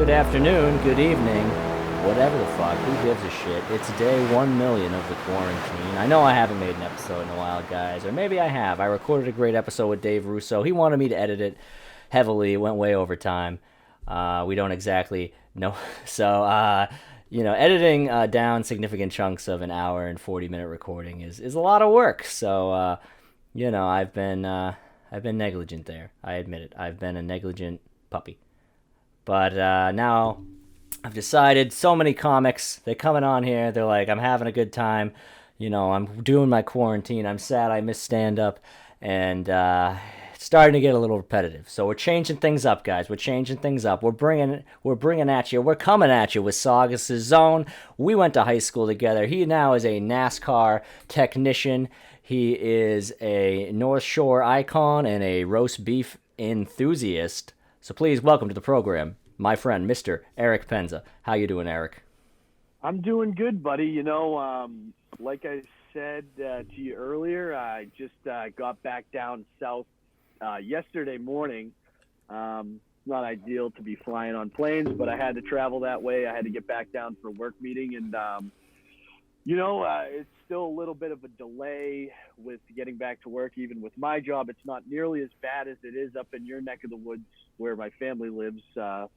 good afternoon, good evening, whatever the fuck, who gives a shit? It's day 1 million of the quarantine. I know I haven't made an episode in a while, guys, or maybe I have. I recorded a great episode with Dave Russo. He wanted me to edit it heavily. It went way over time. We don't exactly know. So, editing down significant chunks of an hour and 40-minute recording is a lot of work. So, I've been negligent there. I admit it. I've been a negligent puppy. But now I've decided, so many comics, they're coming on here. They're like, I'm having a good time. I'm doing my quarantine. I'm sad I missed stand-up. And it's starting to get a little repetitive. So we're changing things up, guys. We're changing things up. We're bringing at you. We're coming at you with Saugus' Zone. We went to high school together. He now is a NASCAR technician. He is a North Shore icon and a roast beef enthusiast. So please welcome to the program, my friend, Mr. Eric Penza. How you doing, Eric? I'm doing good, buddy. Like I said to you earlier, I just got back down south yesterday morning. Not ideal to be flying on planes, but I had to travel that way. I had to get back down for a work meeting, and it's still a little bit of a delay with getting back to work. Even with my job, it's not nearly as bad as it is up in your neck of the woods where my family lives. So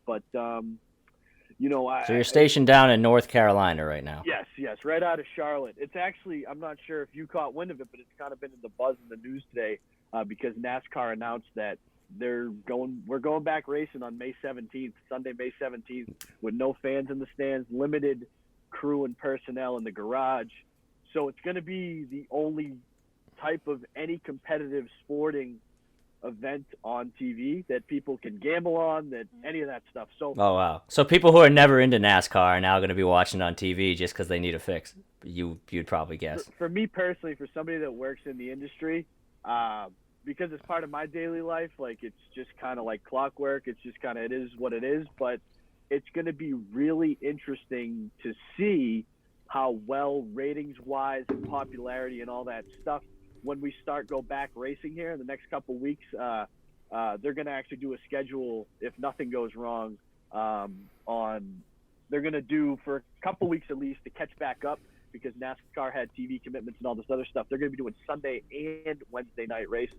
you're stationed down in North Carolina right now. Yes, right out of Charlotte. It's actually, I'm not sure if you caught wind of it, but it's kind of been in the buzz in the news today because NASCAR announced that we're going back racing on May 17th, Sunday, May 17th, with no fans in the stands, limited crew and personnel in the garage. So it's going to be the only type of any competitive sporting event on TV that people can gamble on, that any of that stuff. So oh wow, so people who are never into NASCAR are now going to be watching it on TV just because they need a fix. You'd probably guess. For me personally, for somebody that works in the industry, because it's part of my daily life, like it's just kind of like clockwork. It's just kind of, it is what it is. But it's going to be really interesting to see how well ratings-wise and popularity and all that stuff, when we go back racing here in the next couple of weeks, they're going to actually do a schedule, if nothing goes wrong, they're going to do for a couple of weeks at least to catch back up, because NASCAR had TV commitments and all this other stuff. They're going to be doing Sunday and Wednesday night races.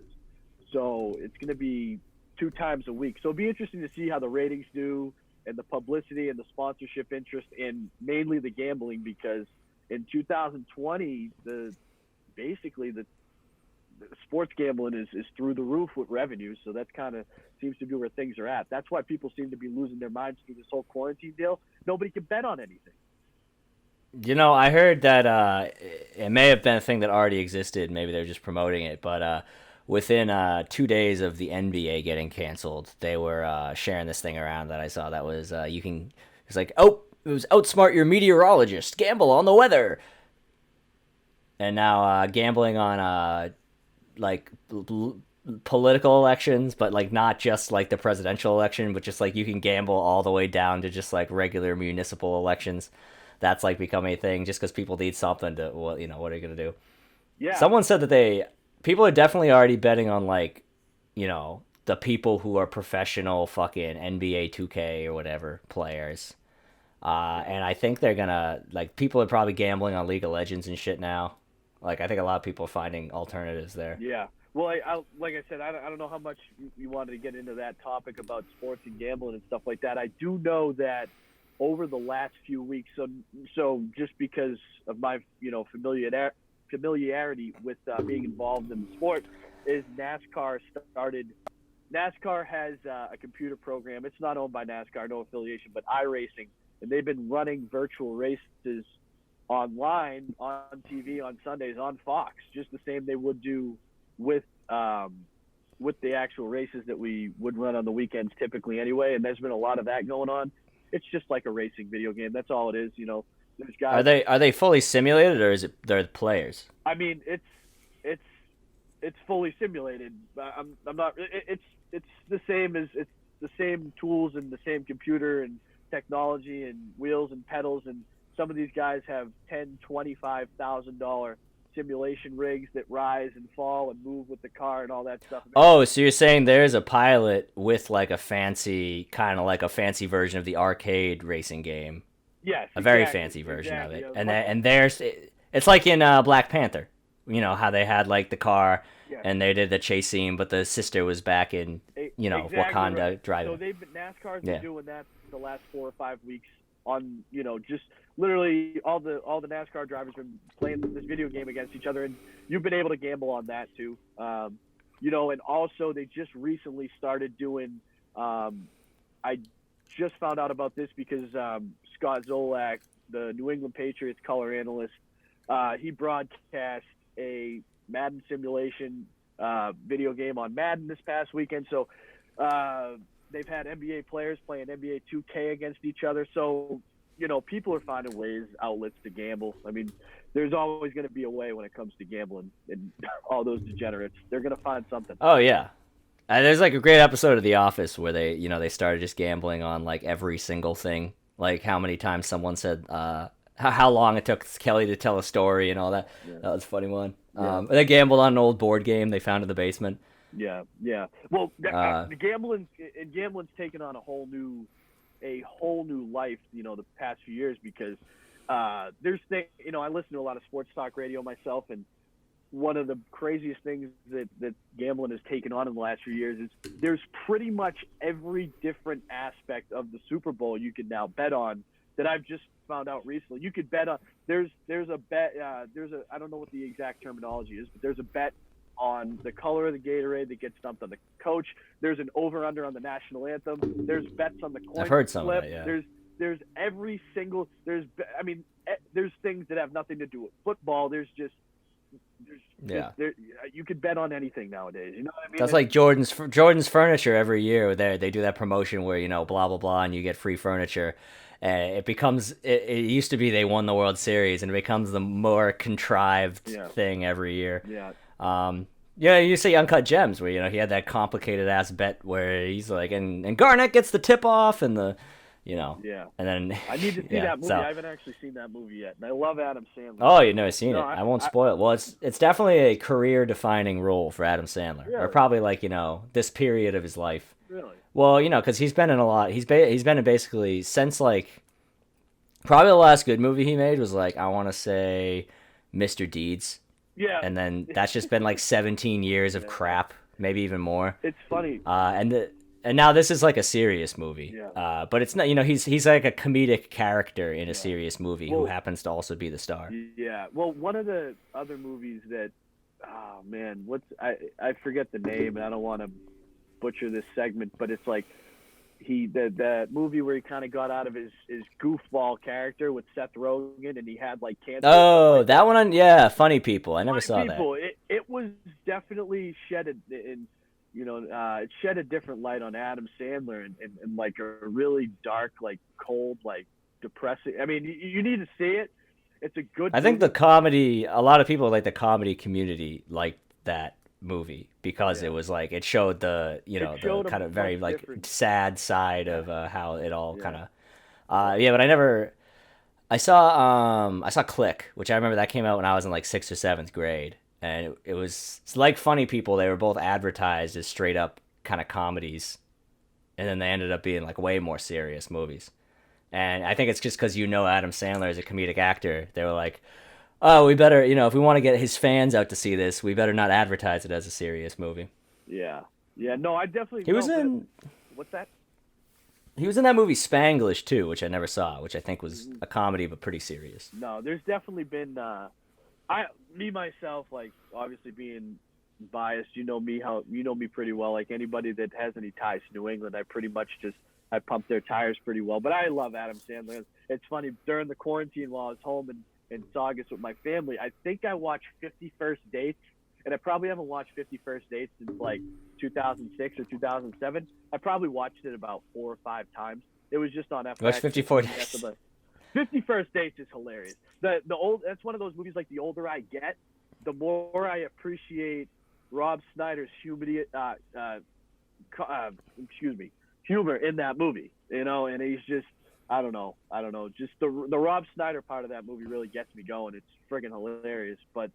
So it's going to be 2 times a week. So it'll be interesting to see how the ratings do and the publicity and the sponsorship interest, and mainly the gambling, because in 2020, basically the sports gambling is through the roof with revenue. So that's kind of seems to be where things are at. That's why people seem to be losing their minds through this whole quarantine deal. Nobody can bet on anything. I heard that it may have been a thing that already existed. Maybe they're just promoting it. But within 2 days of the NBA getting canceled, they were sharing this thing around that I saw that was it's like, oh, it was outsmart your meteorologist, gamble on the weather. And now gambling on political elections, but like not just like the presidential election, but just like you can gamble all the way down to just like regular municipal elections. That's like becoming a thing just because people need something to, what are you gonna do? Yeah. Someone said that people are definitely already betting on like, the people who are professional fucking NBA 2K or whatever players. And I think they're gonna, like, people are probably gambling on League of Legends and shit now. Like, I think a lot of people are finding alternatives there. Yeah. Well, like I said, I don't know how much you wanted to get into that topic about sports and gambling and stuff like that. I do know that over the last few weeks, so just because of my, familiarity with being involved in the sport, is NASCAR has a computer program. It's not owned by NASCAR, no affiliation, but iRacing, and they've been running virtual races online, on TV, on Sundays, on Fox, just the same they would do with the actual races that we would run on the weekends typically anyway. And there's been a lot of that going on. It's just like a racing video game. That's all it is. There's guys. Are they fully simulated, or is it they're the players? I mean, it's fully simulated. I'm not. It's the same as it's the same tools and the same computer and technology and wheels and pedals, and some of these guys have $10,000, $25,000 simulation rigs that rise and fall and move with the car and all that stuff. Oh, so you're saying there's a pilot with like a fancy, kind of like a fancy version of the arcade racing game. Yes, A very exactly, fancy version of exactly. it. And there's, it's like in Black Panther. You know, how they had like the car Yes. and they did the chase scene, but the sister was back in, you know, Exactly Wakanda right. driving. So NASCAR's Yeah. been doing that the last 4 or 5 weeks on, just literally all the NASCAR drivers been playing this video game against each other, and you've been able to gamble on that too. And also they just recently started doing. I just found out about this because Scott Zolak, the New England Patriots color analyst, he broadcast a Madden simulation video game on Madden this past weekend. So they've had NBA players playing NBA 2K against each other. So, people are finding ways, outlets to gamble. I mean, there's always going to be a way when it comes to gambling, and all those degenerates, they're going to find something. Oh, yeah. There's like a great episode of The Office where they started just gambling on like every single thing. Like how many times someone said how long it took Kelly to tell a story and all that. Yeah. That was a funny one. Yeah. They gambled on an old board game they found in the basement. Yeah. Well, gambling's taken on a whole new life, the past few years, because there's things, I listen to a lot of sports talk radio myself, and one of the craziest things that gambling has taken on in the last few years is there's pretty much every different aspect of the Super Bowl you can now bet on that I've just found out recently. You could bet on, there's a bet, I don't know what the exact terminology is, but there's a bet on the color of the Gatorade that gets dumped on the coach. There's an over-under on the national anthem. There's bets on the coin flip. I've heard some of that, yeah. There's every single, there's things that have nothing to do with football. You could bet on anything nowadays. You know what I mean? That's like Jordan's Furniture every year. They do that promotion where blah blah blah, and you get free furniture. It becomes it used to be they won the World Series, and it becomes the more contrived thing every year. Yeah. You see Uncut Gems where he had that complicated ass bet where he's like, and Garnett gets the tip off, and the. Yeah. And then I need to see that movie. I haven't actually seen that movie yet, and I love Adam Sandler. Oh, you've never seen it? I won't spoil it. Well, it's definitely a career-defining role for Adam Sandler, really? Or probably like this period of his life. Really? Well, because he's been in a lot. He's been in basically since like probably the last good movie he made was like I want to say Mr. Deeds. Yeah. And then that's just been like 17 years of crap, maybe even more. It's funny. And now this is like a serious movie, yeah. But it's not. He's like a comedic character in a serious movie who happens to also be the star. Yeah. Well, one of the other movies that, oh man, I forget the name, and I don't want to butcher this segment, but it's like the movie where he kind of got out of his goofball character with Seth Rogen, and he had like cancer. Oh, that one Funny People. I never saw that. It was definitely shedded in. It shed a different light on Adam Sandler and like a really dark, like cold, like depressing. I mean, you need to see it. It's a good. I think the comedy. A lot of people like the comedy community liked that movie because it was like it showed the the kind of very like sad side of how it all kind of. But I saw Click, which I remember that came out when I was in like 6th or 7th grade. And it's like Funny People. They were both advertised as straight up kind of comedies, and then they ended up being like way more serious movies. And I think it's just because Adam Sandler is a comedic actor. They were like, oh, we better if we want to get his fans out to see this, we better not advertise it as a serious movie. Yeah. No, I definitely. He was in. What's that? He was in that movie Spanglish too, which I never saw, which I think was a comedy but pretty serious. No, there's definitely been. Myself, like obviously being biased, you know me pretty well. Like anybody that has any ties to New England, I pretty much I pump their tires pretty well. But I love Adam Sandler. It's funny, during the quarantine while I was home in Saugus with my family, I think I watched 50 First Dates, and I probably haven't watched 50 First Dates since like 2006 or 2007. I probably watched it about 4 or 5 times. It was just on FX. Watch 54 Days. 50 First Dates is hilarious. That's one of those movies, like the older I get, the more I appreciate Rob Schneider's humor in that movie. And he's just I don't know. Just the Rob Schneider part of that movie really gets me going. It's friggin' hilarious. But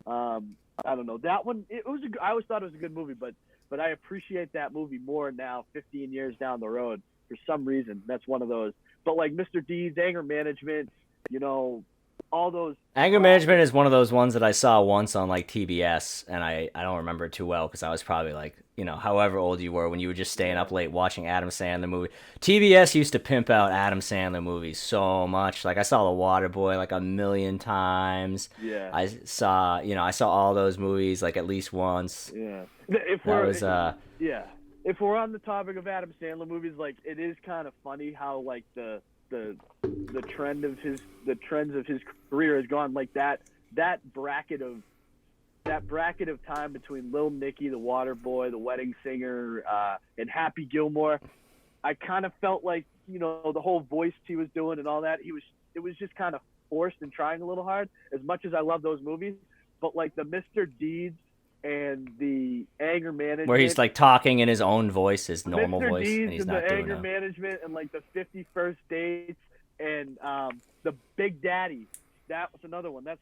I don't know that one. I always thought it was a good movie, but I appreciate that movie more now, 15 years down the road. For some reason, that's one of those. But like Mr. Deeds, Anger Management, you know, all those. Anger Management is one of those ones that I saw once on like TBS, and I don't remember it too well because I was probably like, however old you were when you were just staying up late watching Adam Sandler movie. TBS used to pimp out Adam Sandler movies so much. Like I saw The Waterboy like a million times. Yeah. I saw all those movies like at least once. Yeah. If we're on the topic of Adam Sandler movies, like it is kind of funny how like the trends of his career has gone, like that bracket of time between Lil Nicky, The Waterboy, The Wedding Singer, and Happy Gilmore. I kind of felt like, the whole voice he was doing and all that, it was just kind of forced and trying a little hard, as much as I love those movies. But like the Mr. Deeds and the Anger Management, where he's like talking in his own voice, his normal Mr. voice, Deeds and he's and not the doing Anger that. Management and like the 50 Dates and the Big Daddy. That was another one. That's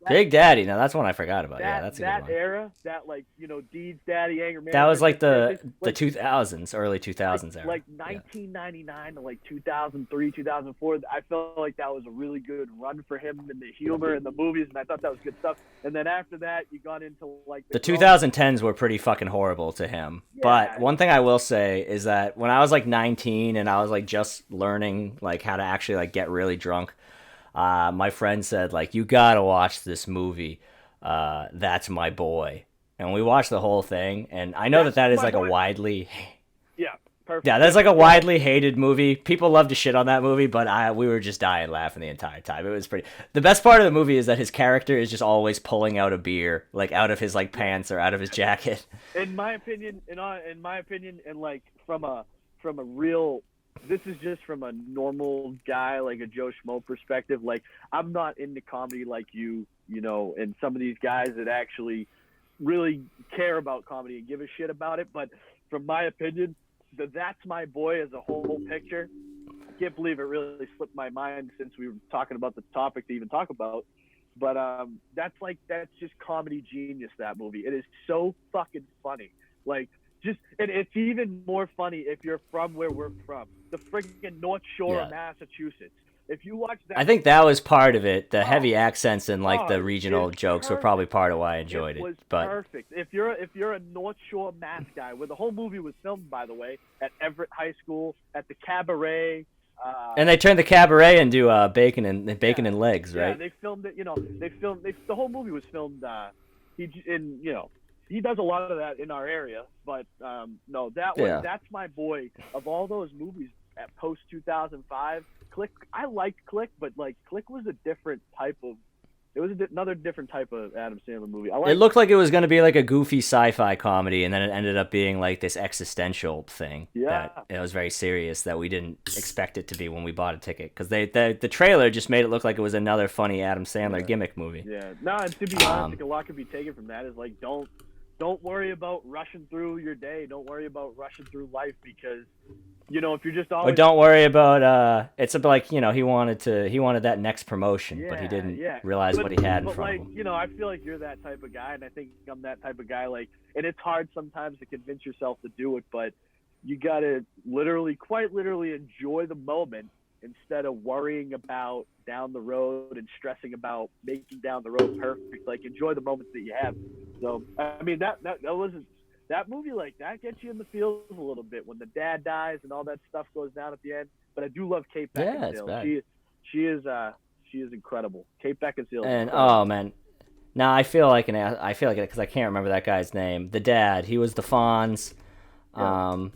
Big Daddy. Now that's one I forgot about. Yeah, that's a good one. That era, that like Deeds, Daddy, Anger Management. That was like the 2000s, early 2000s era. Like 1999 to like 2003, 2004. I felt like that was a really good run for him in the humor and the movies, and I thought that was good stuff. And then after that, you got into like the 2010s were pretty fucking horrible to him. Yeah. But one thing I will say is that when I was like 19 and I was like just learning like how to actually like get really drunk, my friend said, like, you gotta watch this movie, That's My Boy. And we watched the whole thing, and I know that is like a widely... Yeah, perfect. Yeah, that's like a widely hated movie. People love to shit on that movie, but we were just dying laughing the entire time. It was pretty... The best part of the movie is that his character is just always pulling out a beer, like, out of his, like, pants or out of his jacket. In my opinion, and like, from a real... This is just from a normal guy, like a Joe Schmo perspective. Like, I'm not into comedy like you, and some of these guys that actually really care about comedy and give a shit about it. But from my opinion, That's My Boy as a whole picture. I can't believe it really slipped my mind since we were talking about the topic to even talk about. But that's just comedy genius, that movie. It is so fucking funny. Like, and it's even more funny if you're from where we're from, the friggin' North Shore of Massachusetts. If you watch that, I think that was part of it. The heavy accents and like the regional jokes were probably part of why I enjoyed it. It was but perfect. If you're a North Shore Mass guy, where the whole movie was filmed, by the way, at Everett High School, at the Cabaret. And they turned the Cabaret into bacon and legs, right? Yeah, they filmed it. The whole movie was filmed. He does a lot of that in our area, but no, That's My Boy. Of all those movies at post 2005, Click. I liked Click, but like Click was a different type of. It was another different type of Adam Sandler movie. It looked like it was going to be like a goofy sci-fi comedy, and then it ended up being like this existential thing. Yeah, it was very serious that we didn't expect it to be when we bought a ticket, because the trailer just made it look like it was another funny Adam Sandler gimmick movie. Yeah, no, and to be honest, I think a lot could be taken from that. Is like don't worry about rushing through your day. Don't worry about rushing through life, because if you're just always... Or don't worry about it's like he wanted that next promotion, but he didn't realize what he had in front of him. I feel like you're that type of guy, and I think I'm that type of guy. Like, and it's hard sometimes to convince yourself to do it, but you gotta quite literally enjoy the moment instead of worrying about down the road and stressing about making down the road perfect. Like, enjoy the moments that you have. So, I mean, that wasn't... That movie, like, that gets you in the feels a little bit when the dad dies and all that stuff goes down at the end. But I do love Kate Beckinsale. Yeah, she is incredible. Kate Beckinsale. And oh man, now I feel like it because I can't remember that guy's name. The dad, he was the Fonz. Yeah.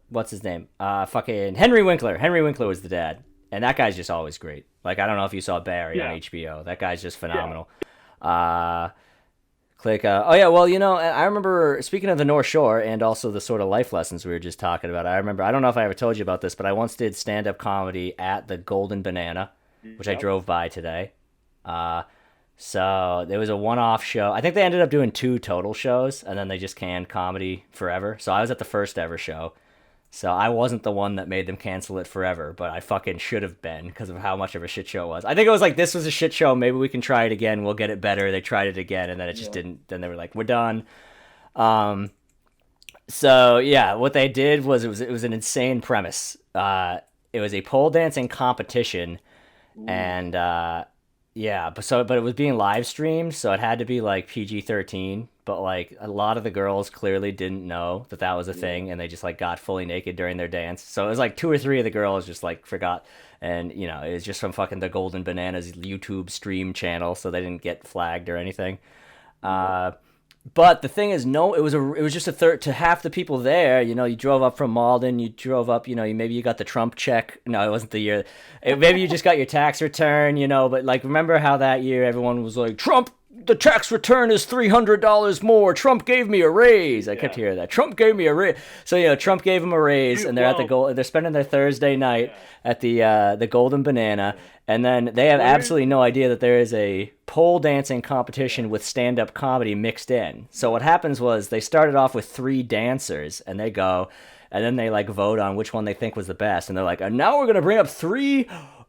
What's his name? Fucking Henry Winkler. Henry Winkler was the dad, and that guy's just always great. Like, I don't know if you saw Barry on HBO. That guy's just phenomenal. Yeah. Click. I remember, speaking of the North Shore and also the sort of life lessons we were just talking about, I don't know if I ever told you about this, but I once did stand-up comedy at the Golden Banana, which I drove by today. So there was a one-off show. I think they ended up doing 2 total shows, and then they just canned comedy forever. So I was at the first ever show. So I wasn't the one that made them cancel it forever, but I fucking should have been because of how much of a shit show it was. I think it was like, this was a shit show. Maybe we can try it again. We'll get it better. They tried it again, and then it just Yeah. didn't. Then they were like, we're done. Um, so yeah, what they did was it was an insane premise. It was a pole dancing competition, Ooh. and yeah, but it was being live streamed, so it had to be like PG-13. But like a lot of the girls clearly didn't know that that was a Yeah. thing, and they just like got fully naked during their dance. So it was like two or three of the girls just like forgot, and it was just from fucking the Golden Bananas YouTube stream channel, so they didn't get flagged or anything. Yeah. Uh, but the thing is, no, it was just a third to half the people there. You drove up from Malden, you drove up. Maybe you got the Trump check. No, it wasn't the year. Maybe you just got your tax return. But like, remember how that year everyone was like, Trump, the tax return is $300 more. Trump gave me a raise. I kept Yeah. hearing that. Trump gave me a raise. So Trump gave him a raise, and they're at the Well, gold. They're spending their Thursday night yeah. at the Golden Banana, Yeah. and then they have Well, here's absolutely no idea that there is a pole dancing competition yeah. with stand-up comedy mixed in. So what happens was they started off with three dancers, and they go, and then they like vote on which one they think was the best, and they're like, and now we're gonna bring up three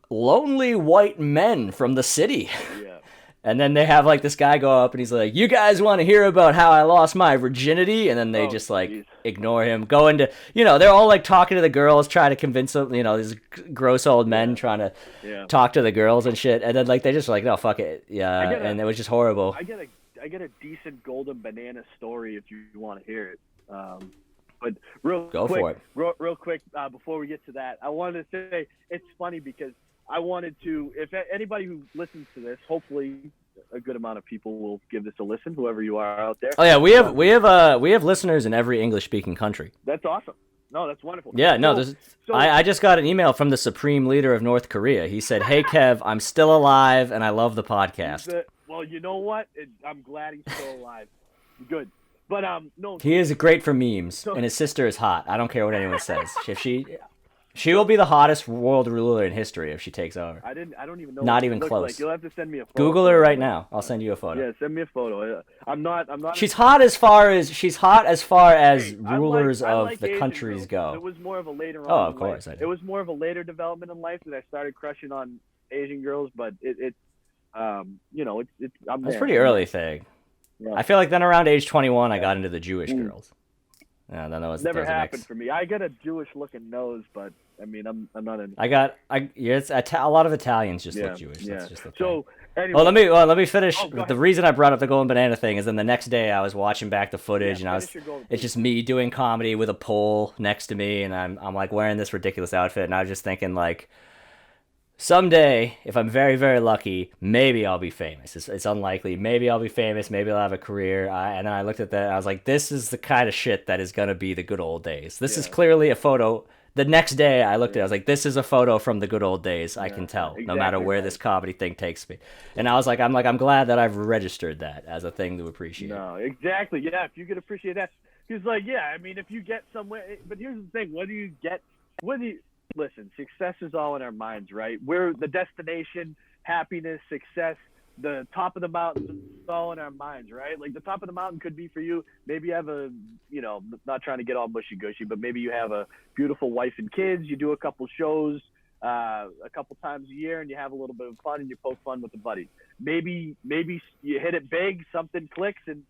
lonely white men from the city. Yeah. And then they have like this guy go up and he's like, "You guys want to hear about how I lost my virginity?" And then they Oh, just like jeez. ignore him, go into, they're all like talking to the girls, try to convince them, these gross old men Yeah. trying to Yeah. talk to the girls and shit. And then like they just like, "No, fuck it." Yeah, I get a and it was just horrible. I get a decent Golden Banana story if you want to hear it. But real Go quick, for it. real quick, before we get to that, I wanted to say it's funny because I wanted to. If anybody who listens to this, hopefully a good amount of people will give this a listen. Whoever you are out there. Oh yeah, we have listeners in every English speaking country. That's awesome. No, that's wonderful. Yeah, no, So I just got an email from the supreme leader of North Korea. He said, "Hey Kev, I'm still alive and I love the podcast." well, you know what? I'm glad he's still alive. Good. But no. He is great for memes, and his sister is hot. I don't care what anyone says. If she will be the hottest world ruler in history if she takes over. I don't even know. Not what even it looks close. Like. You'll have to send me a photo. Google her right now. I'll send you a photo. Yeah, send me a photo. I'm not. She's hot as far as rulers I of like the Asian countries girls. go. It was more of a later on. Oh, of in course life. I do. It was more of a later development in life that I started crushing on Asian girls, but it's I'm That's there. a pretty early thing. Yeah. I feel like then around age 21, I got into the Jewish girls. Yeah, then that was Never that was a happened mix. for me. I got a Jewish looking nose, but I mean, I'm not in. A lot of Italians just Yeah, look Jewish. yeah. That's just the thing. So anyway, Well, let me finish. Oh, go The ahead. reason I brought up the Golden Banana thing is then the next day I was watching back the footage and finish your golden- it's just me doing comedy with a pole next to me and I'm like wearing this ridiculous outfit and I was just thinking like, someday, if I'm very, very lucky, maybe I'll be famous. It's unlikely. Maybe I'll be famous. Maybe I'll have a career. And then I looked at that. And I was like, this is the kind of shit that is going to be the good old days. This is Yeah. clearly a photo. The next day, I looked at it. I was like, this is a photo from the good old days. I can tell, no matter exactly where right. this comedy thing takes me. And I was like, I'm glad that I've registered that as a thing to appreciate. No, exactly. Yeah, if you could appreciate that, because like, yeah, I mean, if you get somewhere, but here's the thing: whether you listen, success is all in our minds, right? We're the destination, happiness, success, the top of the mountain is all in our minds, right? Like the top of the mountain could be for you. Maybe you have not trying to get all mushy gushy, but maybe you have a beautiful wife and kids. You do a couple shows a couple times a year, and you have a little bit of fun, and you poke fun with the buddies. Maybe you hit it big, something clicks, and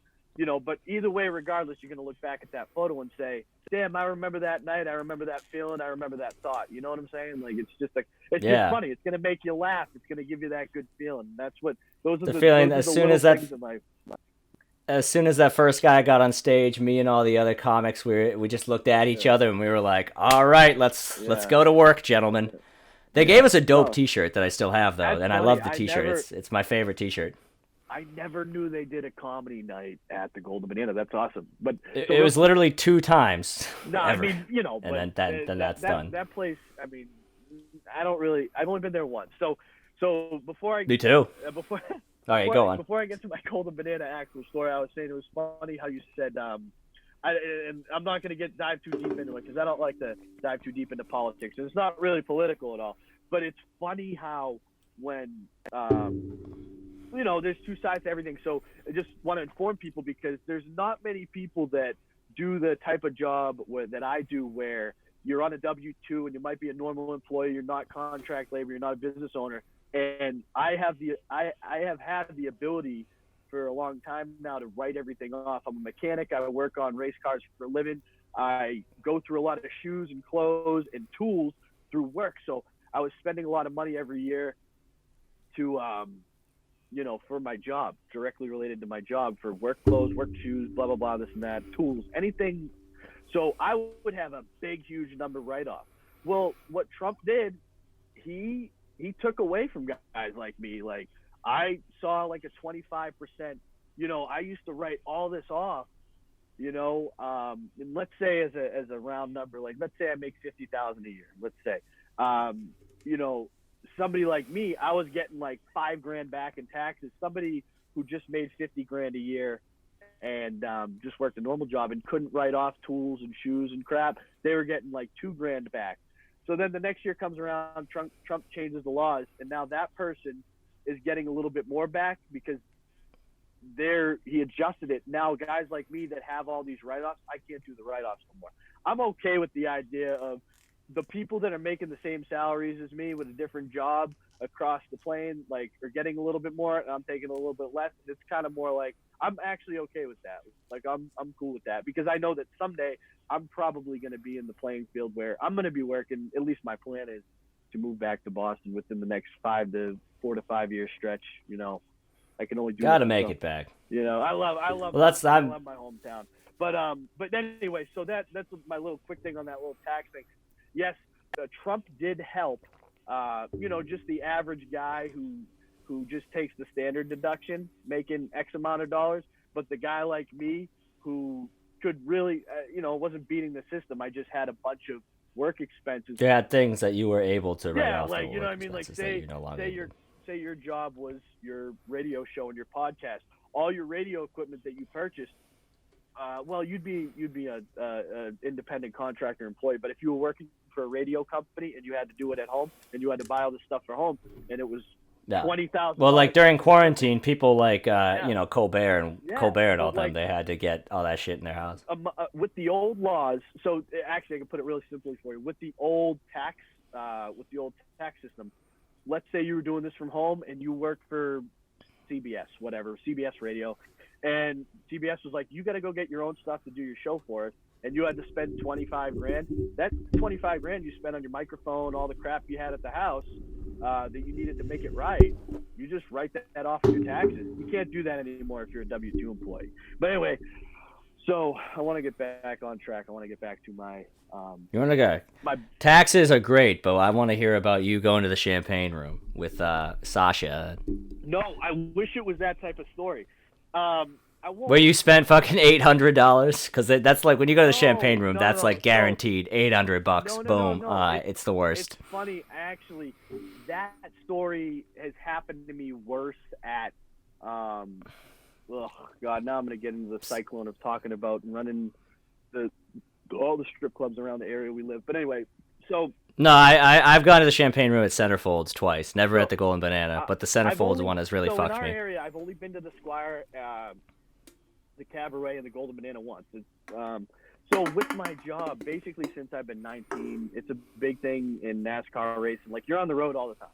but either way, regardless, you're going to look back at that photo and say, damn, I remember that night. I remember that feeling. I remember that thought. You know what I'm saying? Like, it's just just funny. It's going to make you laugh. It's going to give you that good feeling. That's what, those are the feeling those as are the soon little as that things in life. as soon as that first guy got on stage, me and all the other comics, we just looked at each other and we were like, all right, let's go to work, gentlemen. They gave us a dope T-shirt that I still have, though, That's and I funny. love the T-shirt. It's my favorite T-shirt. I never knew they did a comedy night at the Golden Banana. That's awesome. But It was literally 2 times. No, ever. I mean, and but then that's done. That place, I mean, I've only been there once. So before I Me too. Before All right, go on. Before I get to my Golden Banana actual story, I was saying it was funny how you said, and I'm not going to dive too deep into it because I don't like to dive too deep into politics. And it's not really political at all. But it's funny how when there's two sides to everything. So I just want to inform people because there's not many people that do the type of job that I do where you're on a W-2 and you might be a normal employee. You're not contract labor. You're not a business owner. And I have had the ability for a long time now to write everything off. I'm a mechanic. I work on race cars for a living. I go through a lot of shoes and clothes and tools through work. So I was spending a lot of money every year to, for my job, directly related to my job, for work clothes, work shoes, blah, blah, blah, this and that, tools, anything. So I would have a big, huge number write-off. Well, what Trump did, he took away from guys like me. Like, I saw like a 25%, I used to write all this off, and let's say as a round number, like, let's say I make $50,000 a year, let's say, somebody like me, I was getting like $5,000 back in taxes. Somebody who just made $50,000 a year and just worked a normal job and couldn't write off tools and shoes and crap, they were getting like $2,000 back. So then the next year comes around, Trump changes the laws, and now that person is getting a little bit more back because he adjusted it. Now guys like me that have all these write-offs, I can't do the write-offs no more. I'm okay with the idea of the people that are making the same salaries as me with a different job across the plane, like, are getting a little bit more, and I'm taking a little bit less. It's kind of more like, I'm actually okay with that. Like, I'm cool with that because I know that someday I'm probably going to be in the playing field where I'm going to be working. At least my plan is to move back to Boston within the next 4 to 5 year stretch. I can only do. Gotta make it back. I love. Well, I love my hometown. But anyway, so that's my little quick thing on that little tax thing. Yes, Trump did help. Just the average guy who just takes the standard deduction, making X amount of dollars. But the guy like me who could really, wasn't beating the system. I just had a bunch of work expenses. You had things that you were able to write off. Yeah, like, you know what I mean? Like, say your job was your radio show and your podcast. All your radio equipment that you purchased, you'd be a independent contractor employee. But if you were working for a radio company and you had to do it at home and you had to buy all this stuff for home, and it was $20,000. Well, like during quarantine, people like Colbert and all them, they had to get all that shit in their house. With the old laws, so actually I can put it really simply for you. With the old tax system, let's say you were doing this from home and you worked for CBS radio, and CBS was like, you got to go get your own stuff to do your show for us, and you had to spend $25,000. That $25,000 you spent on your microphone, all the crap you had at the house that you needed to make it right, you just write that off of your taxes. You can't do that anymore if you're a W-2 employee. But anyway, so I want to get back on track. I want to get back to my you want to go? Taxes are great, but I want to hear about you going to the champagne room with Sasha. No, I wish it was that type of story. Where you spent fucking $800, because that's like when you go to the champagne room, that's like guaranteed $800. Boom. It's the worst. It's funny, actually. That story has happened to me worse at. Oh God! Now I'm gonna get into the cyclone of talking about running all the strip clubs around the area we live. But anyway, so. No, I've gone to the champagne room at Centerfolds twice. Never at the Golden Banana, but the Centerfolds one has really fucked me. In our area, I've only been to the Squire, the Cabaret, and the Golden Banana once. So with my job, basically since I've been 19, it's a big thing in NASCAR racing. Like, you're on the road all the time.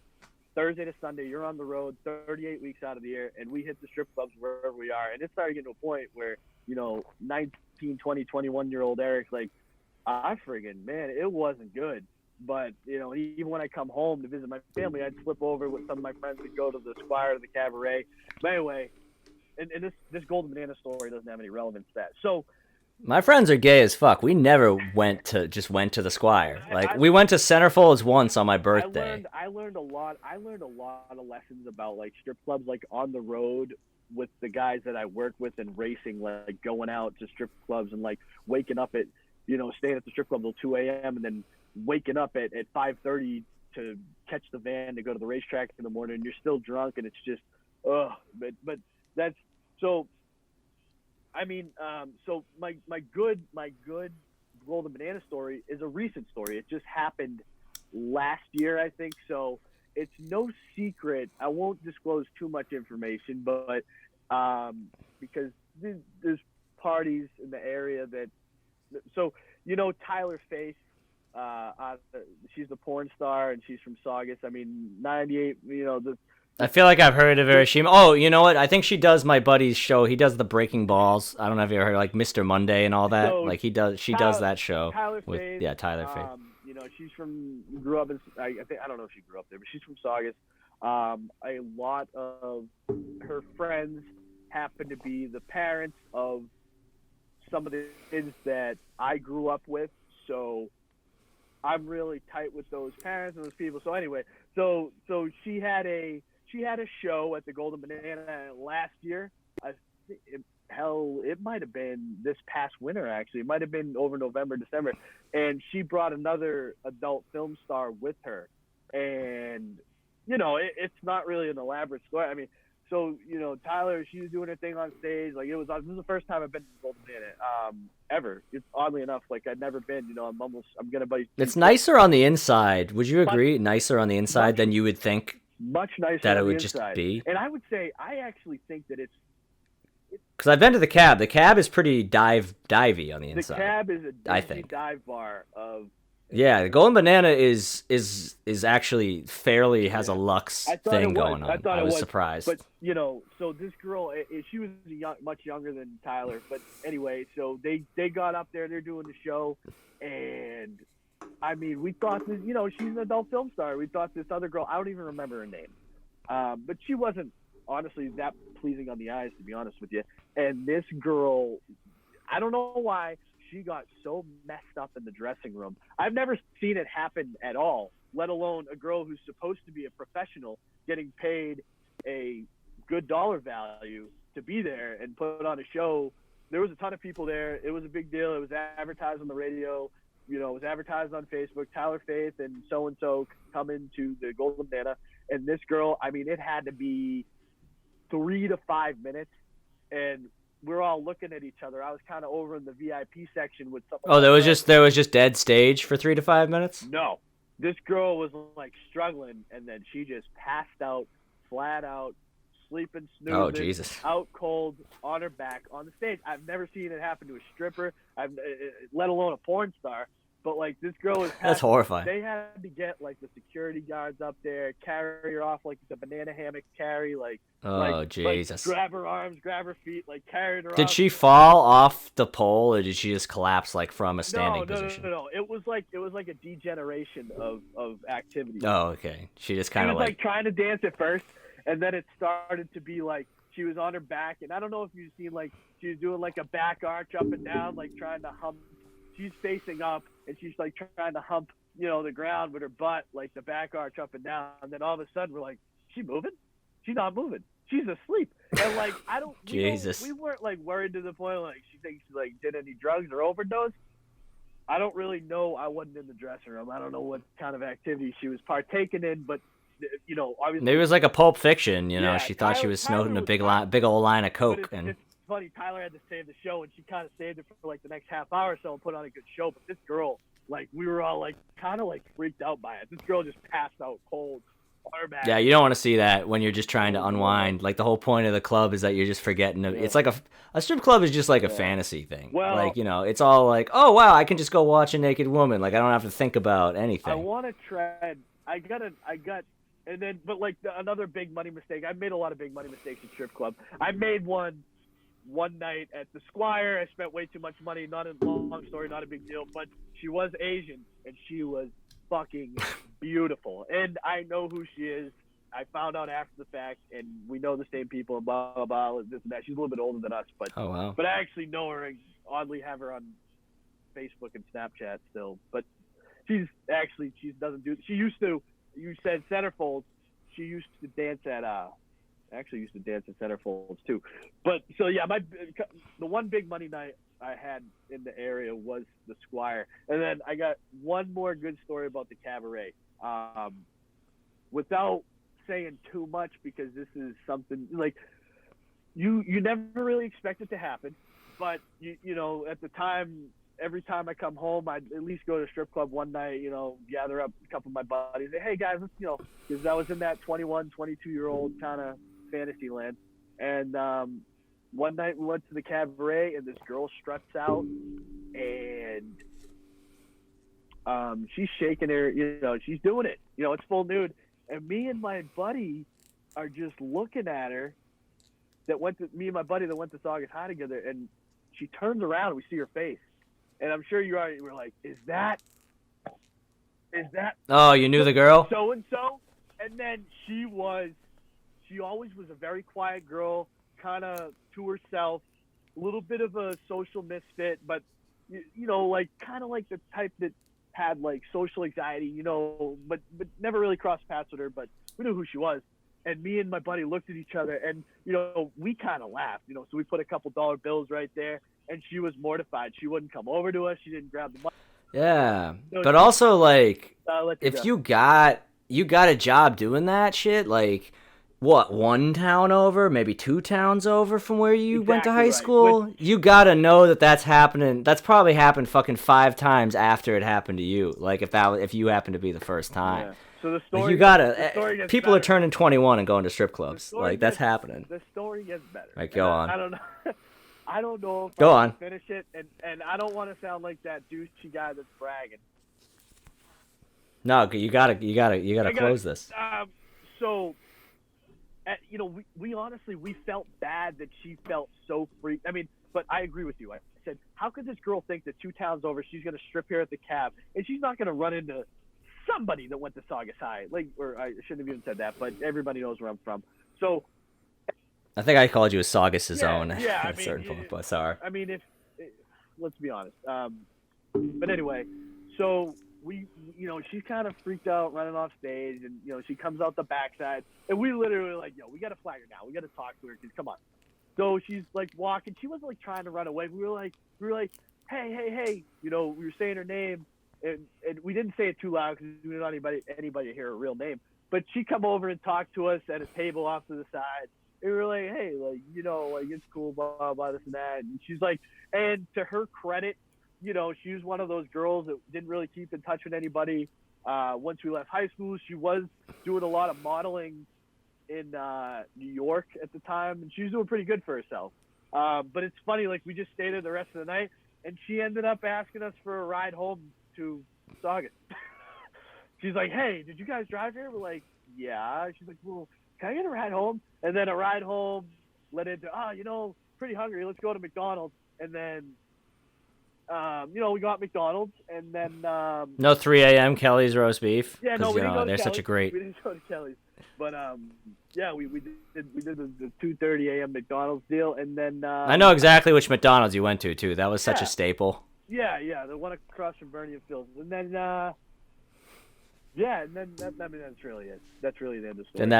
Thursday to Sunday, you're on the road 38 weeks out of the year, and we hit the strip clubs wherever we are. And it's starting to get to a point where, 19, 20, 21-year-old Eric's like, man, it wasn't good. But, even when I come home to visit my family, I'd flip over with some of my friends to go to the Squire, to the Cabaret. But anyway, and this Golden Banana story doesn't have any relevance to that. So my friends are gay as fuck. We never went to the Squire. Like, we went to Centerfolds once on my birthday. I learned a lot of lessons about, like, strip clubs, like, on the road with the guys that I work with and racing, like going out to strip clubs and like waking up at, staying at the strip club till 2 a.m. and then waking up at 5:30 to catch the van to go to the racetrack in the morning, and you're still drunk, and it's just, but that's, so, I mean, so my good Golden Banana story is a recent story. It just happened last year, I think. So it's no secret. I won't disclose too much information, but because there's parties in the area that, so, Tyler Face, She's a porn star, and she's from Saugus. I mean, 98. You know, I feel like I've heard of her. Oh, you know what? I think she does my buddy's show. He does the Breaking Balls. I don't know if you ever heard like Mr. Monday and all that. So Like she does that show Tyler with Faith. Tyler Faith. You know, grew up in. I don't know if she grew up there, but she's from Saugus. A lot of her friends happen to be the parents of some of the kids that I grew up with. So I'm really tight with those parents and those people. So anyway, so she had a show at the Golden Banana last year. It might have been this past winter, actually. It might have been over November, December. And she brought another adult film star with her. And, you know, it's not really an elaborate story. I mean, so, you know, Tyler, she was doing her thing on stage. Like, this is the first time I've been to the Golden Banana ever. It's oddly enough, like, I'd never been. You know, I'm going to buy. It's nicer on the inside. Would you agree? Nicer on the inside than you would think much nicer that on it would the inside. just be? And I would say, I actually think that it's. Because I've been to the Cab. The Cab is pretty divey on the inside. The Cab is I a think. dive bar of. Yeah, the Golden Banana is actually fairly has a luxe thing going on. I was surprised. But you know, so this girl, she was much younger than Tyler. But anyway, so they got up there, they're doing the show, and I mean, we thought this, you know, she's an adult film star. We thought this other girl, I don't even remember her name, but she wasn't honestly that pleasing on the eyes, to be honest with you. And this girl, I don't know why. She got so messed up in the dressing room. I've never seen it happen at all, let alone a girl who's supposed to be a professional getting paid a good dollar value to be there and put on a show. There was a ton of people there. It was a big deal. It was advertised on the radio. You know, it was advertised on Facebook. Tyler Faith and so-and-so coming to the Golden Banana. And this girl, I mean, it had to be 3 to 5 minutes. And we're all looking at each other. I was kind of over in the VIP section with someone. Oh, there was just dead stage for 3 to 5 minutes? No. This girl was like struggling, and then she just passed out, flat out, sleeping, snoozing, oh, Jesus. out cold, on her back on the stage. I've never seen it happen to a stripper, let alone a porn star. But like this girl was that's horrifying. They had to get like the security guards up there, carry her off like the banana hammock carry, Jesus. Like, grab her arms, grab her feet, like carried her. Did up. she fall off the pole, or did she just collapse like from a standing position? No. It was like a degeneration of activity. Oh, okay. She just kind of like trying to dance at first, and then it started to be like she was on her back, and I don't know if you've seen like she was doing like a back arch up and down, like trying to hump. She's facing up, and she's like trying to hump, you know, the ground with her butt, like the back arch up and down. And then all of a sudden, we're like, "She moving? She's not moving. She's asleep." And like, Jesus. We weren't like worried to the point like she thinks she like did any drugs or overdose. I don't really know. I wasn't in the dressing room. I don't know what kind of activity she was partaking in, but you know, obviously maybe it was like a Pulp Fiction. You know, she thought Tyler, she was snorting a big old line of coke, it's funny. Tyler had to save the show, and she kind of saved it for like the next half hour or so and put on a good show. But this girl, like, we were all like kind of like freaked out by it. This girl just passed out cold. Yeah, you don't want to see that when you're just trying to unwind. Like the whole point of the club is that you're just forgetting. It's like a strip club is just like a fantasy thing. Well, like, you know, it's all like, oh wow, I can just go watch a naked woman. Like I don't have to think about anything. I want to tread. And then, but like another big money mistake. I've made a lot of big money mistakes at strip club. I made one night at the Squire. I spent way too much money. Not a long story, not a big deal. But she was Asian, and she was fucking beautiful. And I know who she is. I found out after the fact, and we know the same people, and blah, blah, blah, this and that. She's a little bit older than us, but oh, wow. But I actually know her and oddly have her on Facebook and Snapchat still. But she doesn't do, she used to, you said centerfolds. She used to dance at centerfolds too. But so yeah, the one big money night I had in the area was the Squire, and then I got one more good story about the cabaret. Without saying too much, because this is something like you never really expect it to happen, but you know, at the time. Every time I come home, I'd at least go to a strip club one night, you know, gather up a couple of my buddies, say, hey guys, let's, you know, because I was in that 21, 22-year-old kind of fantasy land. And one night we went to the cabaret, and this girl struts out, and She's shaking her, she's doing it. It's full nude. And me and my buddy are just looking at her. Me and my buddy that went to Saugus High together, and she turns around and we see her face. And I'm sure you already were like, is that? Oh, you knew the girl? So-and-so? And then she always was a very quiet girl, kind of to herself, a little bit of a social misfit, but, like kind of like the type that had like social anxiety, but never really crossed paths with her, but we knew who she was. And me and my buddy looked at each other and, we kind of laughed, so we put a couple dollar bills right there, and she was mortified. She wouldn't come over to us. She didn't grab the money. Yeah. But also, like, if go. you got a job doing that shit, like, what, one town over, maybe two towns over from where you went to high school? You gotta know that that's happening. That's probably happened fucking 5 times after it happened to you. Like, if you happen to be the first time. Yeah. So the story, you gotta. the story gets people better. are turning 21 and going to strip clubs. Like, that's happening. The story gets better. Like, go on. I don't know. I don't know if Go I on. can finish it, and I don't want to sound like that douchey guy that's bragging. No, you gotta close this. So, we honestly, we felt bad that she felt so free. I mean, but I agree with you. I said, how could this girl think that 2 towns over she's going to strip here at the cab, and she's not going to run into somebody that went to Saugus High? Like, or I shouldn't have even said that, but everybody knows where I'm from. So, I think I called you a Saugus's own yeah, at a certain point, but sorry. I mean, let's be honest. But anyway, so she's kind of freaked out running off stage, and she comes out the backside, and we literally were like, we got to flag her now. We got to talk to her, because come on. So she's like walking. She wasn't like trying to run away. We were like, hey. We were saying her name, and we didn't say it too loud because we didn't want anybody to hear her real name. But she come over and talked to us at a table off to the side. And we were like, hey, like, it's cool, blah, blah, this and that. And she's like, and to her credit, she was one of those girls that didn't really keep in touch with anybody. Once we left high school, she was doing a lot of modeling in New York at the time, and she was doing pretty good for herself. But it's funny, like, we just stayed there the rest of the night, and she ended up asking us for a ride home to Saugus. She's like, hey, did you guys drive here? We're like, yeah. She's like, well, can I get a ride home? And then a ride home led into, pretty hungry. Let's go to McDonald's. And then, we got McDonald's. And then... no 3 a.m. Kelly's roast beef. Yeah, no, we didn't go to they're Kelly's. such a great... We didn't go to Kelly's. But, we did the 2:30 a.m. McDonald's deal. And then... I know exactly which McDonald's you went to, too. That was such a staple. Yeah, the one across from Bernie and Phil's. And then... and then that's really it. That's really the end of the story. And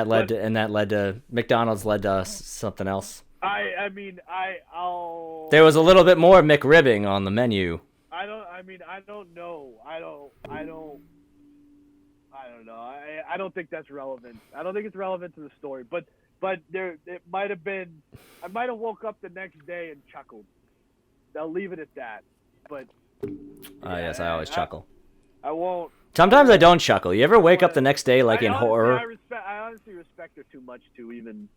that led to McDonald's led to something else. I'll. There was a little bit more McRibbing on the menu. I don't know. I don't know. I don't think that's relevant. I don't think it's relevant to the story. But it might have been. I might have woke up the next day and chuckled. I'll leave it at that. But. Yes, I always chuckle. I won't. Sometimes I don't chuckle. You ever wake up the next day like in horror? I honestly respect her too much to even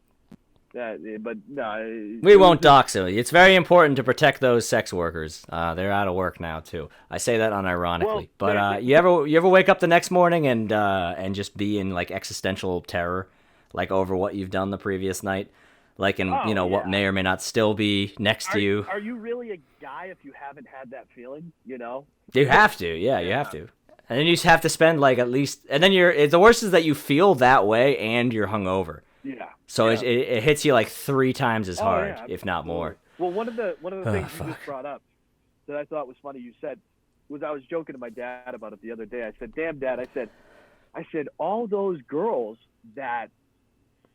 that. But no. We won't dox her. It's very important to protect those sex workers. They're out of work now too. I say that unironically. Well, but you ever wake up the next morning and just be in like existential terror, like over what you've done the previous night, like in what may or may not still be next to you. Are you really a guy if you haven't had that feeling? You have to. Yeah, you have to. And then you just have to spend like at least, and then the worst is that you feel that way and you're hungover. Yeah. So it hits you like 3 times as hard, if not more. Well, one of the things you just brought up that I thought was funny, you said, was I was joking to my dad about it the other day. I said, "Damn, Dad," I said, all those girls that,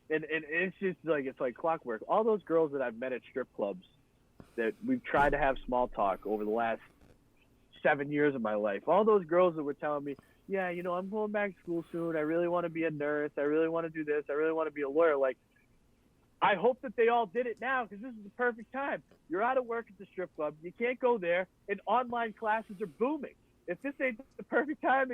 and it's just like it's like clockwork. All those girls that I've met at strip clubs that we've tried to have small talk over the last 7 years of my life. All those girls that were telling me, yeah, I'm going back to school soon. I really want to be a nurse. I really want to do this. I really want to be a lawyer. Like, I hope that they all did it now because this is the perfect time. You're out of work at the strip club. You can't go there, and online classes are booming. If this ain't the perfect time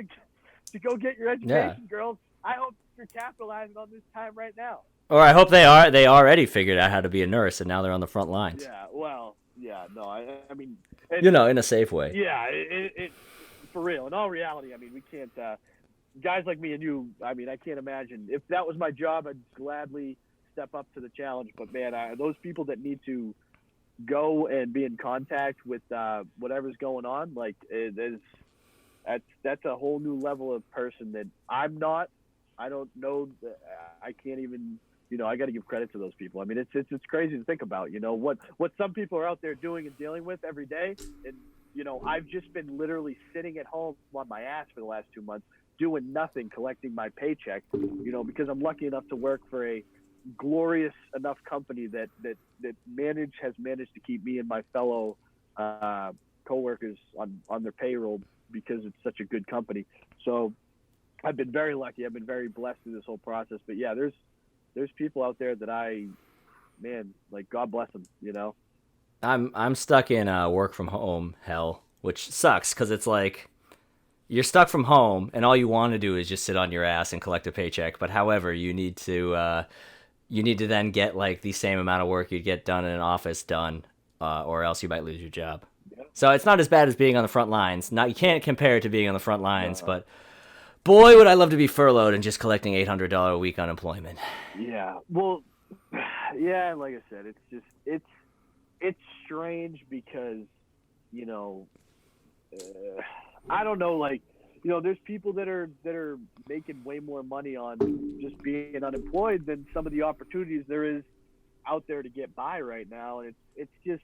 to go get your education, girls, I hope you're capitalizing on this time right now. Or I hope they already figured out how to be a nurse, and now they're on the front lines. Yeah, well, yeah, no, I mean... in a safe way. Yeah, for real. In all reality, I mean, we can't. Guys like me and you, I mean, I can't imagine if that was my job, I'd gladly step up to the challenge. But man, those people that need to go and be in contact with whatever's going on, like that's a whole new level of person that I'm not. I don't know. I can't even. I got to give credit to those people. I mean, it's crazy to think about. What some people are out there doing and dealing with every day, and I've just been literally sitting at home on my ass for the last 2 months, doing nothing, collecting my paycheck. Because I'm lucky enough to work for a glorious enough company that has managed to keep me and my fellow coworkers on their payroll because it's such a good company. So I've been very lucky. I've been very blessed through this whole process. But yeah, there's people out there that like, God bless them. I'm stuck in work from home hell, which sucks because it's like you're stuck from home and all you want to do is just sit on your ass and collect a paycheck. But however, you need to then get like the same amount of work you'd get done in an office done, or else you might lose your job. Yeah. So it's not as bad as being on the front lines. You can't compare it to being on the front lines, but boy, would I love to be furloughed and just collecting $800 a week unemployment. Yeah. Well, yeah, like I said, it's strange because, I don't know, like, there's people that are making way more money on just being unemployed than some of the opportunities there is out there to get by right now. And it's just,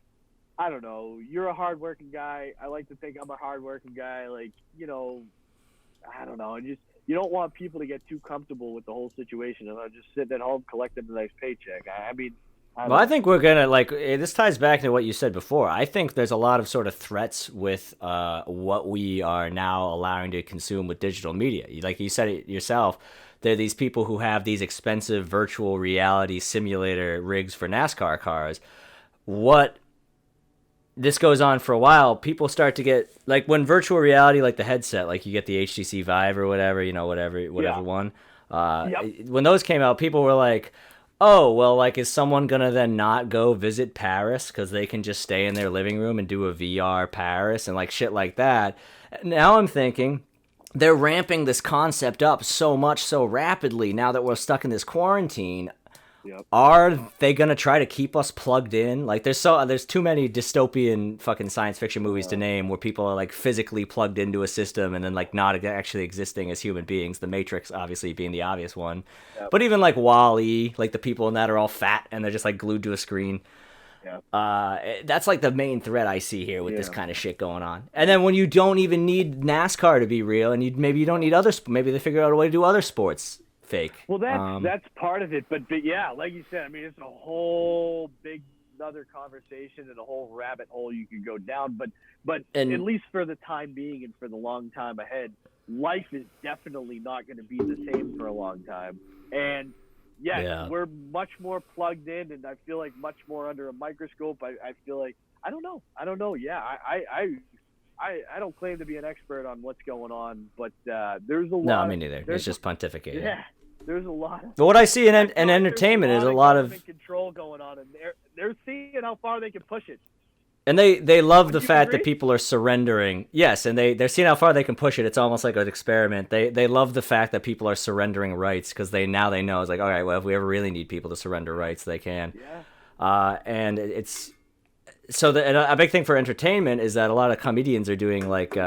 I don't know. You're a hardworking guy. I like to think I'm a hardworking guy. Like, I don't know. And you don't want people to get too comfortable with the whole situation and just sitting at home collecting a nice paycheck. I mean, I think we're gonna this ties back to what you said before. I think there's a lot of sort of threats with what we are now allowing to consume with digital media. Like you said it yourself, there are these people who have these expensive virtual reality simulator rigs for NASCAR cars. What this goes on for a while, people start to get like when virtual reality, like the headset, like you get the HTC Vive or whatever, whatever one. When those came out, people were like, oh, well, like, is someone going to then not go visit Paris because they can just stay in their living room and do a VR Paris and, like, shit like that? Now I'm thinking they're ramping this concept up so much so rapidly now that we're stuck in this quarantine. Yep. Are they going to try to keep us plugged in? Like, there's too many dystopian fucking science fiction movies to name where people are, like, physically plugged into a system and then, like, not actually existing as human beings. The Matrix, obviously, being the obvious one. Yep. But even, like, WALL-E, like, the people in that are all fat and they're just, like, glued to a screen. Yep. That's, like, the main threat I see here with this kind of shit going on. And then when you don't even need NASCAR to be real and maybe you don't need maybe they figure out a way to do other sports fake. Well, that's part of it, but yeah, like you said, I mean, it's a whole big other conversation and a whole rabbit hole you could go down. But at least for the time being and for the long time ahead, life is definitely not going to be the same for a long time. And we're much more plugged in, and I feel like much more under a microscope. I feel like I don't know. Yeah, I don't claim to be an expert on what's going on, but there's a lot. No, me neither. It's just pontificating. Yeah, there's a lot. But what I see in entertainment is a lot of control going on, and they're seeing how far they can push it. And they love the fact that people are surrendering. Yes, and they're seeing how far they can push it. It's almost like an experiment. They love the fact that people are surrendering rights because they know it's like, all right, well, if we ever really need people to surrender rights, they can. Yeah. And it's. So a big thing for entertainment is that a lot of comedians are doing like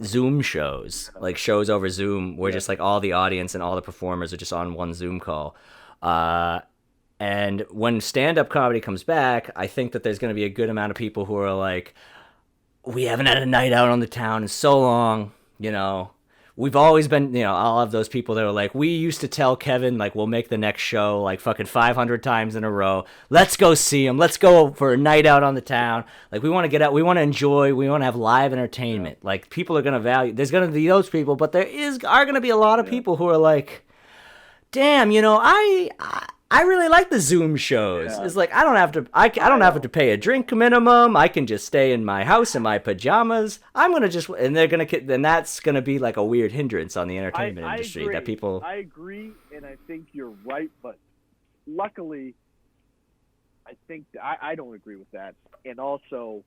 Zoom shows, like shows over Zoom where just like all the audience and all the performers are just on one Zoom call. And when stand-up comedy comes back, I think that there's going to be a good amount of people who are like, we haven't had a night out on the town in so long, We've always been, I'll have those people that are like, we used to tell Kevin, like, we'll make the next show, like, fucking 500 times in a row. Let's go see him. Let's go for a night out on the town. Like, we want to get out. We want to enjoy. We want to have live entertainment. Yeah. Like, people are going to value. There's going to be those people, but there are going to be a lot of people who are like, damn, I really like the Zoom shows. Yeah. It's like I don't have to pay a drink minimum. I can just stay in my house in my pajamas. And that's gonna be like a weird hindrance on the entertainment industry. Agree. That people. I agree, and I think you're right. But luckily, I think I don't agree with that. And also,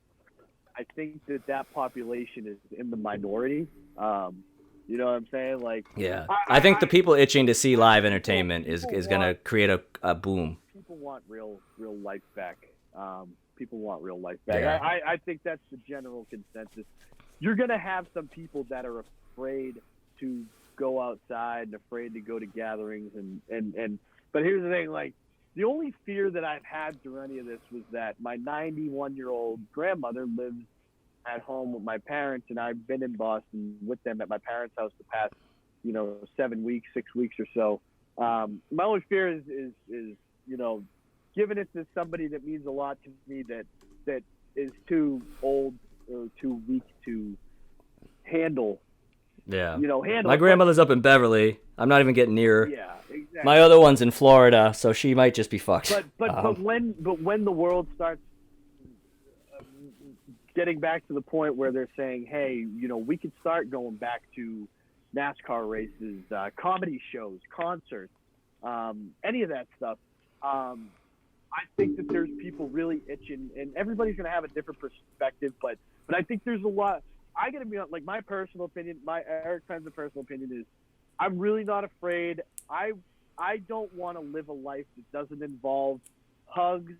I think that population is in the minority. You know what I'm saying? Like, Yeah, I think the people itching to see live entertainment is people going to want, create a boom. people want real life back. People want real life back. Yeah. I think that's the general consensus. You're gonna have some people that are afraid to go outside and afraid to go to gatherings and but here's the thing, like, the only fear that I've had through any of this was that my 91-year-old grandmother lives at home with my parents, and I've been in Boston with them at my parents' house the past, 7 weeks, 6 weeks or so. My only fear is giving it to somebody that means a lot to me that is too old or too weak to handle. Yeah. Handle. My grandmother's up in Beverly. I'm not even getting near her. Yeah, exactly. My other one's in Florida, so she might just be fucked. But when the world starts getting back to the point where they're saying, hey, we could start going back to NASCAR races, comedy shows, concerts, any of that stuff. I think that there's people really itching, and everybody's going to have a different perspective, but I think there's a lot. I got to be like, my personal opinion, my Eric Penza personal opinion is, I'm really not afraid. I don't want to live a life that doesn't involve hugs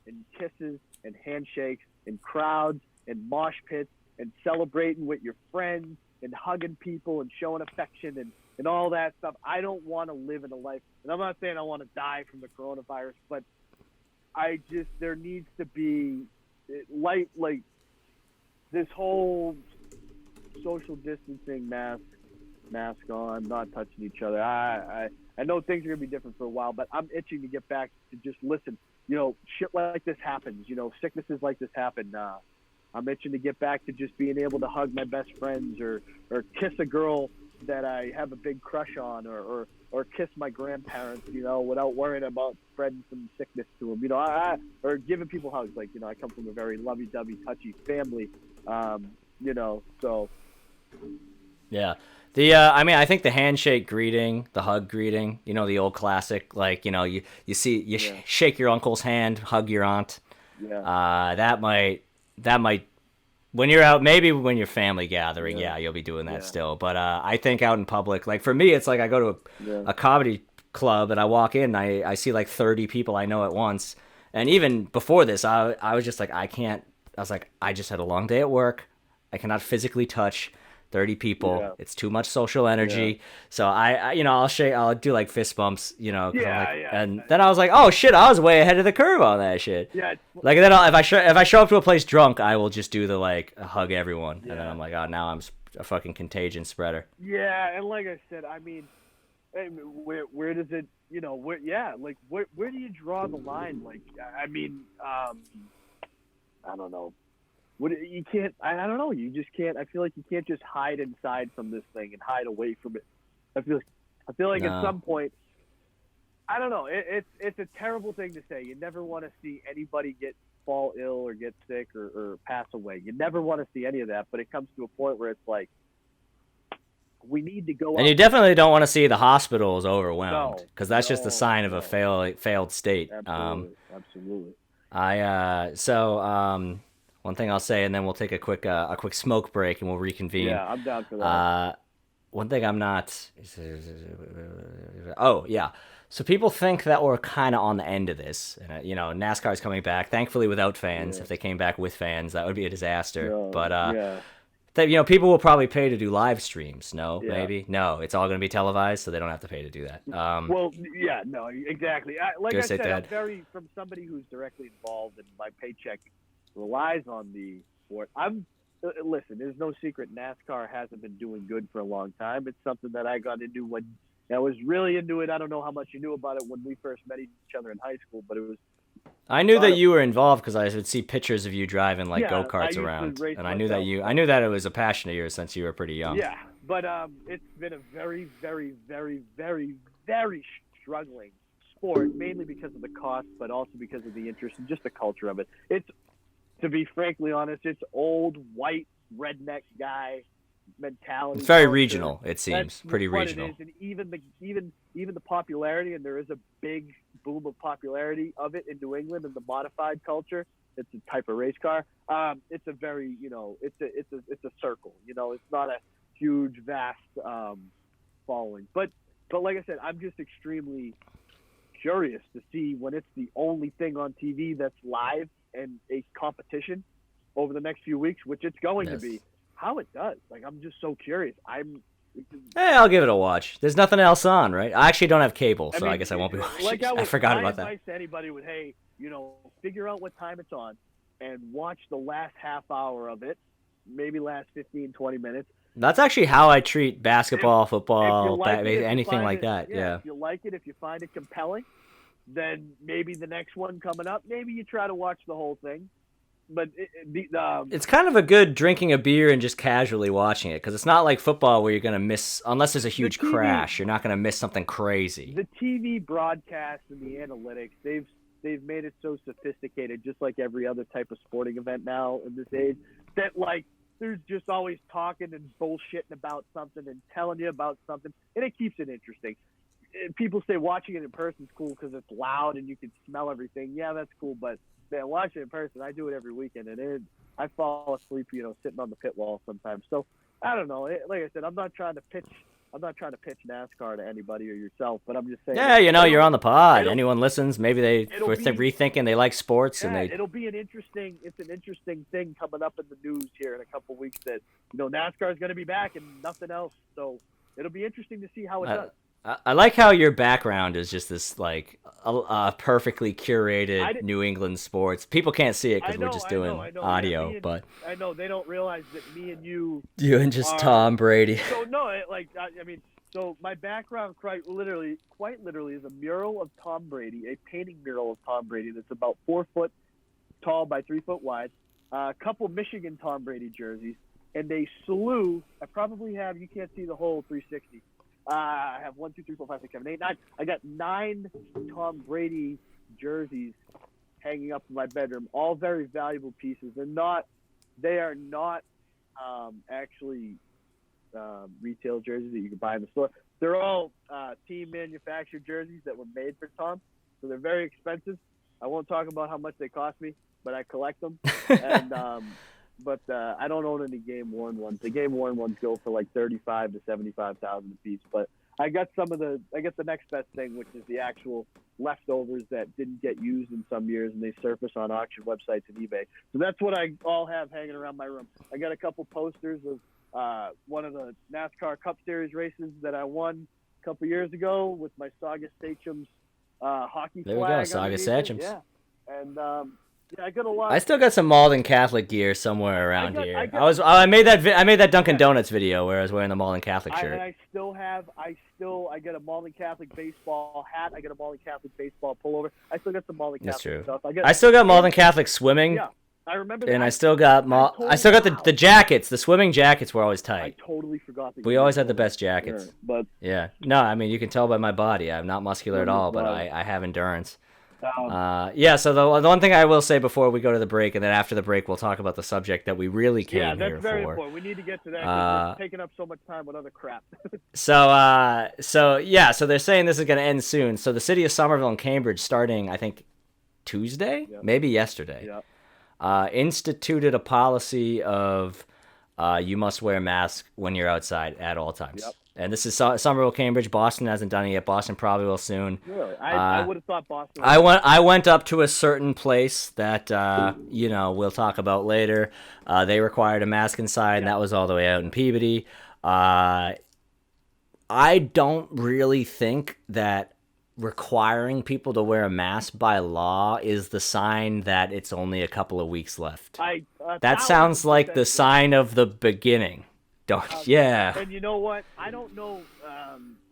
and kisses and handshakes and crowds and mosh pits and celebrating with your friends and hugging people and showing affection and all that stuff. I don't want to live in a life, and I'm not saying I want to die from the coronavirus, but there needs to be like this whole social distancing, mask on, not touching each other. I know things are gonna be different for a while, but I'm itching to get back to just listen. Shit like this happens. Sicknesses like this happen. I'm itching to get back to just being able to hug my best friends or kiss a girl that I have a big crush on, or kiss my grandparents, without worrying about spreading some sickness to them, or giving people hugs. Like, I come from a very lovey-dovey, touchy family, so. Yeah. I think the handshake greeting, the hug greeting, the old classic, like, you shake your uncle's hand, hug your aunt. Yeah. That might, when you're out, maybe when you're family gathering, you'll be doing that still. But I think out in public, like for me, it's like I go to a comedy club and I walk in, and I see like 30 people I know at once. And even before this, I was just like, I just had a long day at work. I cannot physically touch 30 people. Yeah. It's too much social energy. Yeah. So I'll do like fist bumps, and then I was like, oh shit, I was way ahead of the curve on that shit. Yeah. Like then if I show up to a place drunk, I will just do the like hug everyone, and then I'm like, oh, now I'm a fucking contagion spreader. Yeah, and like I said, I mean, where does it, where do you draw the line? Like, I mean, I don't know. You can't. I don't know. You just can't. I feel like you can't just hide inside from this thing and hide away from it. I feel like at some point, I don't know. It's a terrible thing to say. You never want to see anybody fall ill or get sick or pass away. You never want to see any of that. But it comes to a point where it's like, we need to go. And you definitely don't want to see the hospitals overwhelmed, because that's just a sign of a failed state. Absolutely. One thing I'll say, and then we'll take a quick smoke break, and we'll reconvene. Yeah, I'm down for that. One thing I'm not. Oh yeah. So people think that we're kind of on the end of this, and NASCAR is coming back, thankfully without fans. Yeah. If they came back with fans, that would be a disaster. No, but people will probably pay to do live streams. No, maybe no. It's all going to be televised, so they don't have to pay to do that. Well, yeah, no, exactly. Like I said, I'm from somebody who's directly involved, and my paycheck relies on the sport. Listen, there's no secret NASCAR hasn't been doing good for a long time. It's something that I got into when I was really into it. I don't know how much you knew about it when we first met each other in high school, but it was. I knew that you were involved because I would see pictures of you driving go-karts around, and I knew that it was a passion of yours since you were pretty young. Yeah, but it's been a very, very, very, very, very struggling sport, mainly because of the cost, but also because of the interest and just the culture of it. To be frankly honest, it's old, white, redneck guy mentality. It's very regional, it seems. Pretty regional. It is. And even the popularity, and there is a big boom of popularity of it in New England and the modified culture. It's a type of race car. It's a very, it's a circle. It's not a huge, vast following. But like I said, I'm just extremely curious to see when it's the only thing on TV that's live and a competition over the next few weeks, which it's going to be, how it does. Like, I'm just so curious. Hey, I'll give it a watch. There's nothing else on, right? I actually don't have cable, so I guess I won't be watching. I forgot about that. My advice to anybody would, hey, figure out what time it's on and watch the last half hour of it, maybe last 15, 20 minutes. That's actually how I treat basketball, football, anything like that. Yeah. If you like it, if you find it compelling, then maybe the next one coming up, maybe you try to watch the whole thing. But it's kind of a good drinking a beer and just casually watching it, because it's not like football where you're going to miss, unless there's a huge crash, you're not going to miss something crazy. The TV broadcast and the analytics, they've made it so sophisticated, just like every other type of sporting event now in this age, that like there's just always talking and bullshitting about something and telling you about something, and it keeps it interesting. People say watching it in person is cool because it's loud and you can smell everything. Yeah, that's cool, but man, watching it in person, I do it every weekend, and I fall asleep, sitting on the pit wall sometimes. So I don't know. Like I said, I'm not trying to pitch NASCAR to anybody or yourself, but I'm just saying. Yeah, you're on the pod. Anyone listens, maybe they're rethinking they like sports, and it'll be an interesting thing coming up in the news here in a couple weeks that NASCAR is going to be back and nothing else. So it'll be interesting to see how it does. I like how your background is just this like perfectly curated New England sports. People can't see it because we're just doing audio, but I know they don't realize that me and you and just Tom Brady. So no, so my background quite literally is a mural of Tom Brady, a painting mural of Tom Brady that's about 4 foot tall by 3 foot wide, a couple Michigan Tom Brady jerseys, and a slew. I probably have, you can't see the whole 360. I have 1, 2, 3, 4, 5, 6, 7, 8, 9. I got 9 Tom Brady jerseys hanging up in my bedroom, all very valuable pieces. They are not actually retail jerseys that you can buy in the store. They're all team manufactured jerseys that were made for Tom, so they're very expensive. I won't talk about how much they cost me, but I collect them. And but I don't own any game worn ones. The game worn ones go for like $35,000 to $75,000 a piece. But I got the next best thing, which is the actual leftovers that didn't get used in some years, and they surface on auction websites and eBay. So that's what I all have hanging around my room. I got a couple posters of one of the NASCAR Cup Series races that I won a couple years ago with my Saugus Sachem's hockey flag. There we go, Saugus Sachem's. Yeah, and I got a lot. I still got some Malden Catholic gear somewhere around here. I made that Dunkin' Donuts video where I was wearing the Malden Catholic shirt. I got a Malden Catholic baseball hat. I got a Malden Catholic baseball pullover. I still got some Malden Catholic stuff. I still got Malden Catholic swimming. Yeah, I remember that. And I still got the jackets. The swimming jackets were always tight. I totally forgot that. We always had the best jackets. Sure, but yeah, no, I mean you can tell by my body. I'm not muscular at all, but I have endurance. So the one thing I will say before we go to the break, and then after the break we'll talk about the subject that we really came here for. Yeah, that's very important. We need to get to that because we're taking up so much time with other crap. So they're saying this is going to end soon. So the city of Somerville and Cambridge, starting I think Tuesday, maybe yesterday, instituted a policy of you must wear a mask when you're outside at all times. Yep. And this is Somerville, Cambridge. Boston hasn't done it yet. Boston probably will soon. Really? I would have thought Boston. I went up to a certain place that we'll talk about later. They required a mask inside, and that was all the way out in Peabody. I don't really think that requiring people to wear a mask by law is the sign that it's only a couple of weeks left. That sounds like the sign of the beginning. Yeah. And you know what? I don't know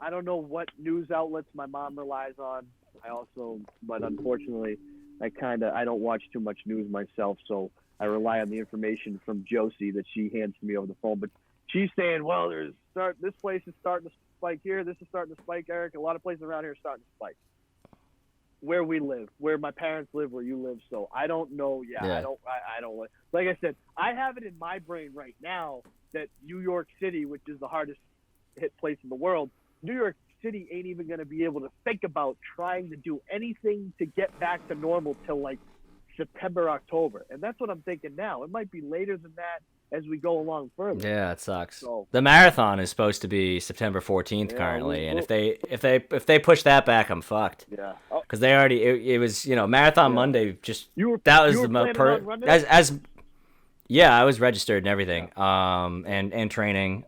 what news outlets my mom relies on. But unfortunately, I don't watch too much news myself, so I rely on the information from Josie that she hands to me over the phone. But she's saying, well, this place is starting to spike here. This is starting to spike, Eric. A lot of places around here are starting to spike. Where we live, where my parents live, where you live. So I don't know. Yeah. I don't. Like I said, I have it in my brain right now that New York City, which is the hardest hit place in the world, New York City ain't even going to be able to think about trying to do anything to get back to normal till like September, October. And that's what I'm thinking now. It might be later than that as we go along further. Yeah, it sucks. So, the marathon is supposed to be September 14th currently, and if they push that back, I'm fucked. Yeah. Because they already it was Marathon Monday. Just that was the most as yeah, I was registered and everything. And training.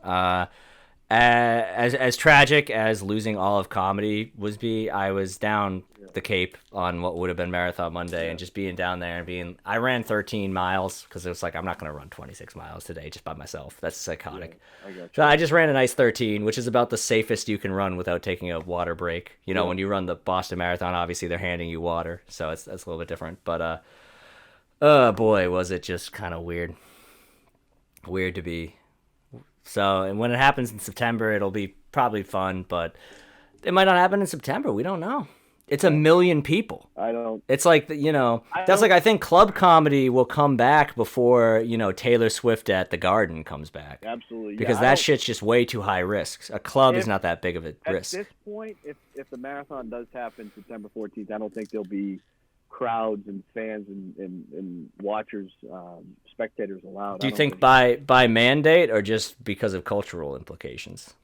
As tragic as losing all of comedy was I was down the Cape on what would have been Marathon Monday, and just being down there and I ran 13 miles because it was like, I'm not going to run 26 miles today just by myself. That's psychotic. So I just ran a nice 13, which is about the safest you can run without taking a water break. When you run the Boston Marathon, obviously they're handing you water, so that's a little bit different. But oh boy, was it just kind of weird to be. So, and when it happens in September, it'll be probably fun, but it might not happen in September. We don't know. It's 1 million people. It's like, I think club comedy will come back before, Taylor Swift at the Garden comes back. Absolutely. Because that shit's just way too high risk. A club is not that big of a risk. At this point, if the marathon does happen September 14th, I don't think there'll be crowds and fans and watchers, spectators allowed. Do you think by mandate or just because of cultural implications?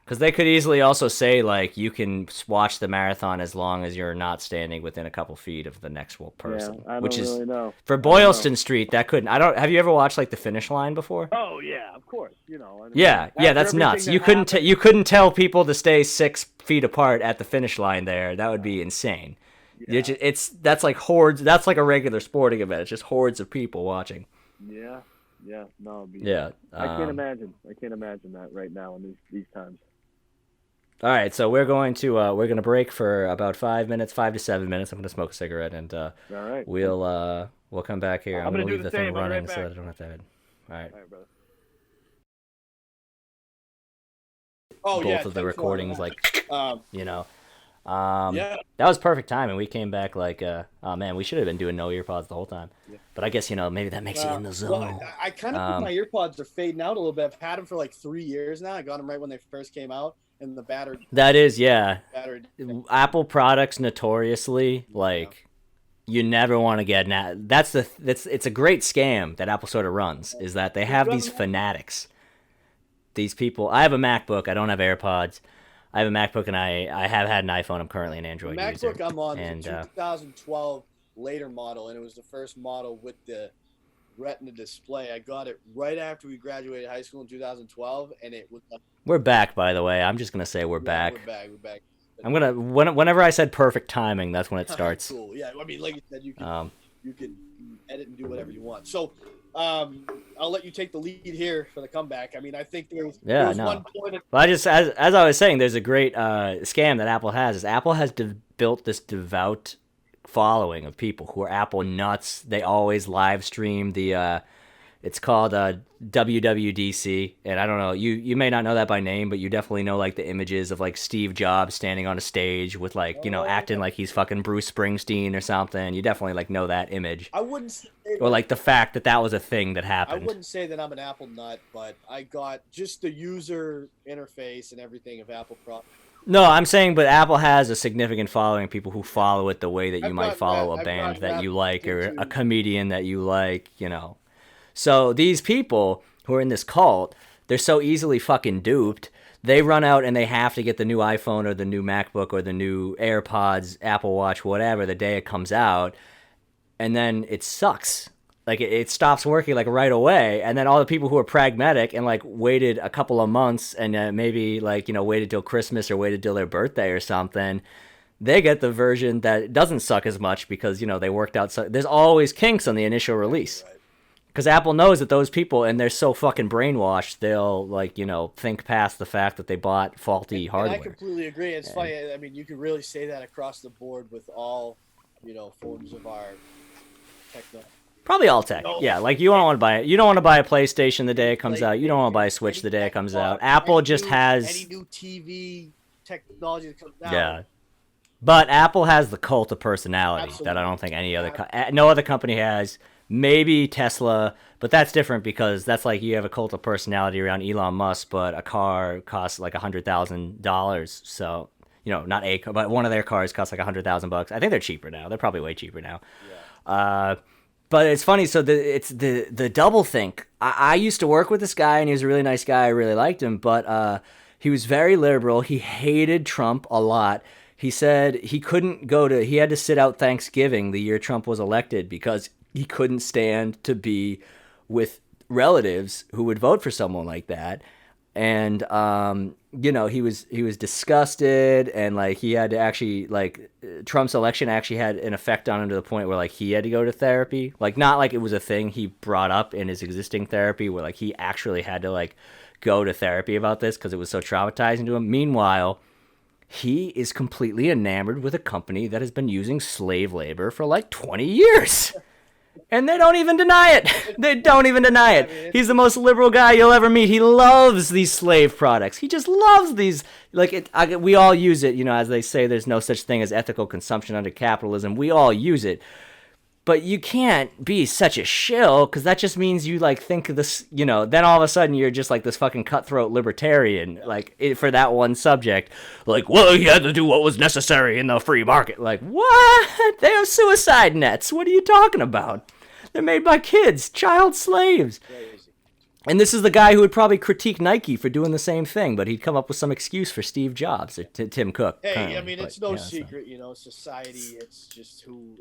Because they could easily also say, like, you can watch the marathon as long as you're not standing within a couple feet of the next person. Yeah, I don't really know. For Boylston Street, that couldn't. Have you ever watched like the finish line before? Oh yeah, of course. Yeah, that's nuts. You couldn't tell people to stay 6 feet apart at the finish line there. That would be insane. Yeah. That's like hordes. That's like a regular sporting event. It's just hordes of people watching. Yeah. No. I can't imagine that right now in these times. All right, so we're going to break for about 5 to 7 minutes. I'm going to smoke a cigarette, and all right, we'll come back here. I'm going to leave the thing running so that I don't have to edit. All right, brother. Both of the recordings, that was perfect timing. We came back like, oh man, we should have been doing no earpods the whole time. Yeah. But I guess maybe that makes you in the zone. Well, I kind of think my earpods are fading out a little bit. I've had them for like 3 years now. I got them right when they first came out. And the battery. That is, yeah. Apple products notoriously, you never want to get. It's a great scam that Apple sort of runs. Is that they have these fanatics, these people. I have a MacBook. I don't have AirPods. I have a MacBook, and I have had an iPhone. I'm currently an Android user. The MacBook I'm on is a 2012 later model, and it was the first model with the Retina display. I got it right after we graduated high school in 2012, and it was. We're back, by the way. I'm just gonna say we're back. We're back. I'm gonna whenever I said perfect timing, that's when it starts. Cool. Yeah. I mean, like you said, you can edit and do whatever you want. So, I'll let you take the lead here for the comeback. I mean, I think there was one point. Well, as I was saying, there's a great scam that Apple has. Is Apple has built this devout following of people who are Apple nuts. They always live stream the. It's called WWDC, and I don't know. You may not know that by name, but you definitely know like the images of like Steve Jobs standing on a stage with like acting like he's fucking Bruce Springsteen or something. You definitely like know that image. I wouldn't say or like the fact that was a thing that happened. I wouldn't say that I'm an Apple nut, but I got just the user interface and everything of Apple products. No, I'm saying, but Apple has a significant following of people who follow it the way that you might follow a band that you like or a comedian that you like, So these people who are in this cult, they're so easily fucking duped. They run out and they have to get the new iPhone or the new MacBook or the new AirPods, Apple Watch, whatever, the day it comes out. And then it sucks. Like it stops working like right away. And then all the people who are pragmatic and like waited a couple of months and maybe like, waited till Christmas or waited till their birthday or something, they get the version that doesn't suck as much because, they worked out. There's always kinks on the initial release. Because Apple knows that those people, and they're so fucking brainwashed, they'll, think past the fact that they bought faulty hardware. And I completely agree. It's funny. I mean, you could really say that across the board with all, forms of our technology. Probably all tech. Yeah, like you don't want to buy it. You don't want to buy a PlayStation the day it comes out. You don't want to buy a Switch the day it comes out. Apple just has... Any new TV technology that comes out. Yeah. But Apple has the cult of personality that I don't think any other... no other company has... maybe Tesla, but that's different because that's like you have a cult of personality around Elon Musk, but a car costs like $100,000. So, not a car, but one of their cars costs like $100,000. I think they're cheaper now. They're probably way cheaper now. Yeah. But it's funny. So it's the double think. I used to work with this guy, and he was a really nice guy. I really liked him, but he was very liberal. He hated Trump a lot. He said he couldn't he had to sit out Thanksgiving the year Trump was elected because he couldn't stand to be with relatives who would vote for someone like that. And he was disgusted, and like he had to actually Trump's election actually had an effect on him to the point where like he had to go to therapy. Like not like it was a thing he brought up in his existing therapy, where like he actually had to like go to therapy about this because it was so traumatizing to him. Meanwhile, he is completely enamored with a company that has been using slave labor for like 20 years. And they don't even deny it. They don't even deny it. He's the most liberal guy you'll ever meet. He loves these slave products. He just loves these. We all use it, as they say, there's no such thing as ethical consumption under capitalism. We all use it. But you can't be such a shill, because that just means you think of this, then all of a sudden you're just like this fucking cutthroat libertarian, for that one subject. Well, you had to do what was necessary in the free market. What? They have suicide nets. What are you talking about? They're made by kids, child slaves. Crazy. And this is the guy who would probably critique Nike for doing the same thing, but he'd come up with some excuse for Steve Jobs or Tim Cook. Hey, it's no secret, society, it's just who,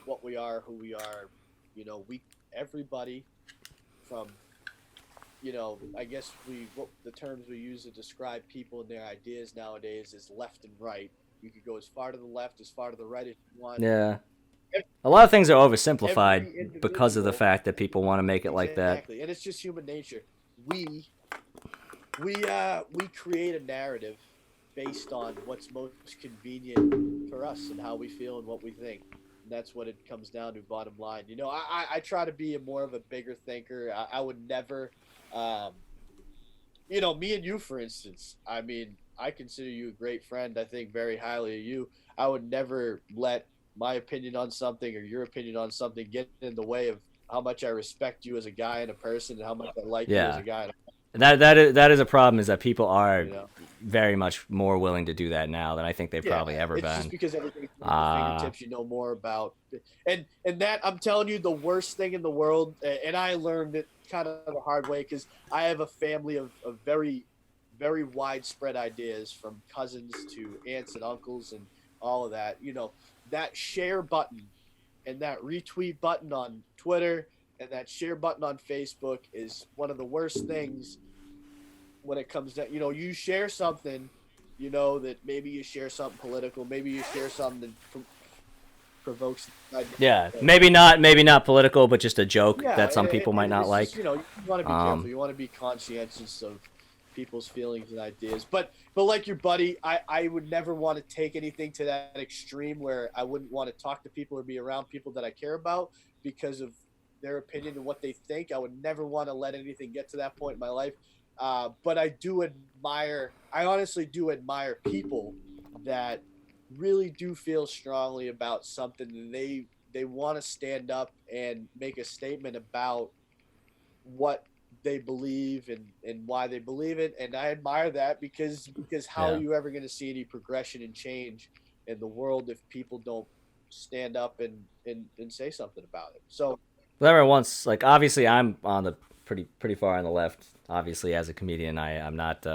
what we are, who we are, everybody from, I guess what the terms we use to describe people and their ideas nowadays is left and right. You could go as far to the left, as far to the right as you want. Yeah. A lot of things are oversimplified because of the fact that people want to make it like that. Exactly, and it's just human nature. We create a narrative based on what's most convenient for us and how we feel and what we think. And that's what it comes down to, bottom line. I try to be more of a bigger thinker. I would never, me and you, for instance, I consider you a great friend. I think very highly of you. I would never let my opinion on something or your opinion on something get in the way of how much I respect you as a guy and a person and how much I like you as a guy. That is a problem, is that people are very much more willing to do that now than I think they've probably ever been. It's just because everything's at your fingertips, you know more about. And that, I'm telling you, the worst thing in the world, and I learned it kind of the hard way because I have a family of very, very widespread ideas, from cousins to aunts and uncles and all of that. That share button and that retweet button on Twitter and that share button on Facebook is one of the worst things when it comes to, you share something, that maybe you share something political, maybe you share something that provokes. Yeah, maybe not political, but just a joke that some people might not like. Just, you want to be careful. You want to be conscientious of people's feelings and ideas. But like your buddy, I would never want to take anything to that extreme where I wouldn't want to talk to people or be around people that I care about because of their opinion and what they think. I would never want to let anything get to that point in my life. But I honestly do admire people that really do feel strongly about something, and they want to stand up and make a statement about what they believe and why they believe it. And I admire that because how are you ever going to see any progression and change in the world if people don't stand up and say something about it? So whatever once, obviously I'm on the pretty far on the left. Obviously, as a comedian, I'm not.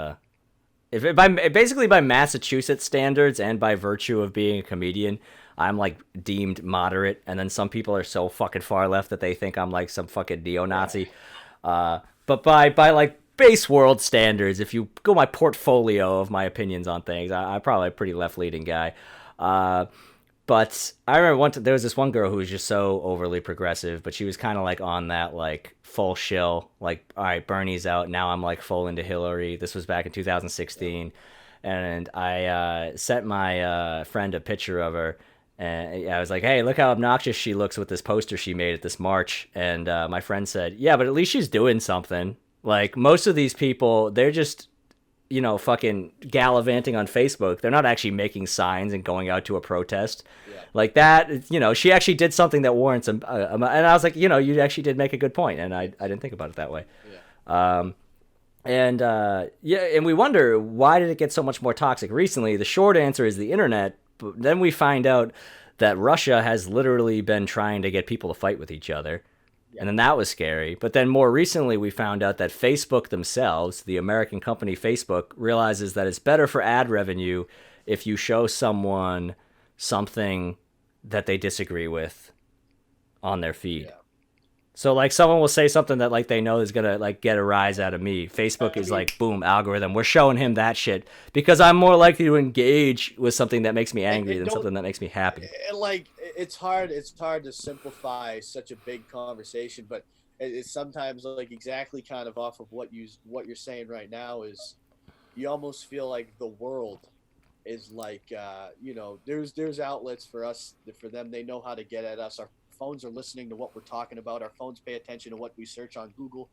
Basically by Massachusetts standards and by virtue of being a comedian, I'm deemed moderate. And then some people are so fucking far left that they think I'm some fucking neo-Nazi. But by base world standards, if you go my portfolio of my opinions on things, I'm probably a pretty left-leaning guy. But I remember there was this one girl who was just so overly progressive, but she was kind of on that full shill, all right, Bernie's out, now I'm full into Hillary. This was back in 2016, and I sent my friend a picture of her, and I was like, hey, look how obnoxious she looks with this poster she made at this march. And my friend said, yeah, but at least she's doing something. Most of these people, they're just fucking gallivanting on Facebook. They're not actually making signs and going out to a protest. Yeah. Like that, she actually did something that warrants and I was like, you actually did make a good point, and I didn't think about it that way. Yeah. And we wonder, why did it get so much more toxic recently? The short answer is the internet, but then we find out that Russia has literally been trying to get people to fight with each other. Yeah. And then that was scary. But then more recently, we found out that Facebook themselves, the American company Facebook, realizes that it's better for ad revenue if you show someone something that they disagree with on their feed. Yeah. So like someone will say something that like they know is gonna like get a rise out of me. Facebook is like, boom, algorithm. We're showing him that shit because I'm more likely to engage with something that makes me angry than something that makes me happy. Like it's hard to simplify such a big conversation, but it's sometimes like exactly kind of off of what you're saying right now is you almost feel like the world is like there's outlets for us, for them, they know how to get at us. Our phones are listening to what we're talking about. Our phones pay attention to what we search on Google.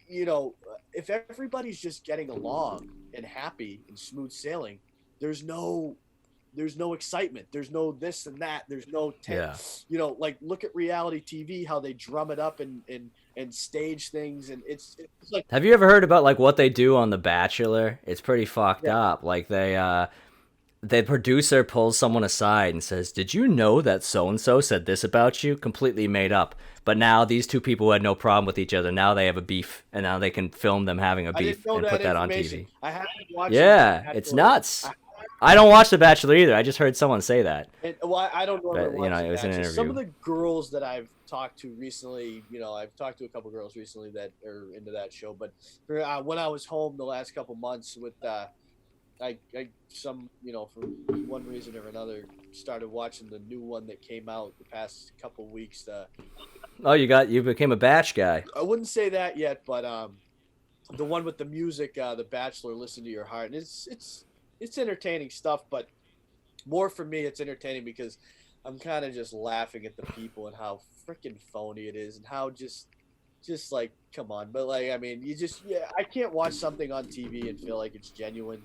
If everybody's just getting along and happy and smooth sailing, there's no excitement. There's no this and that. There's no like look at reality TV, how they drum it up and stage things, and it's like. Have you ever heard about like what they do on The Bachelor? It's pretty fucked up. Like the producer pulls someone aside and says, "Did you know that so-and-so said this about you?" Completely made up. But now these two people had no problem with each other. Now they have a beef, and now they can film them having a beef and put that on TV. I haven't watched it's nuts. I don't watch The Bachelor either. I just heard someone say that. I don't know. But, it was an interview. Some of the girls that I've talked to recently, I've talked to a couple girls recently that are into that show. But when I was home the last couple months with for one reason or another, started watching the new one that came out the past couple weeks. You became a Batch guy. I wouldn't say that yet, but the one with the music, The Bachelor, Listen to Your Heart, and it's entertaining stuff. But more for me, it's entertaining because I'm kind of just laughing at the people and how freaking phony it is, and how just like, come on. But like, I mean, I can't watch something on TV and feel like it's genuine.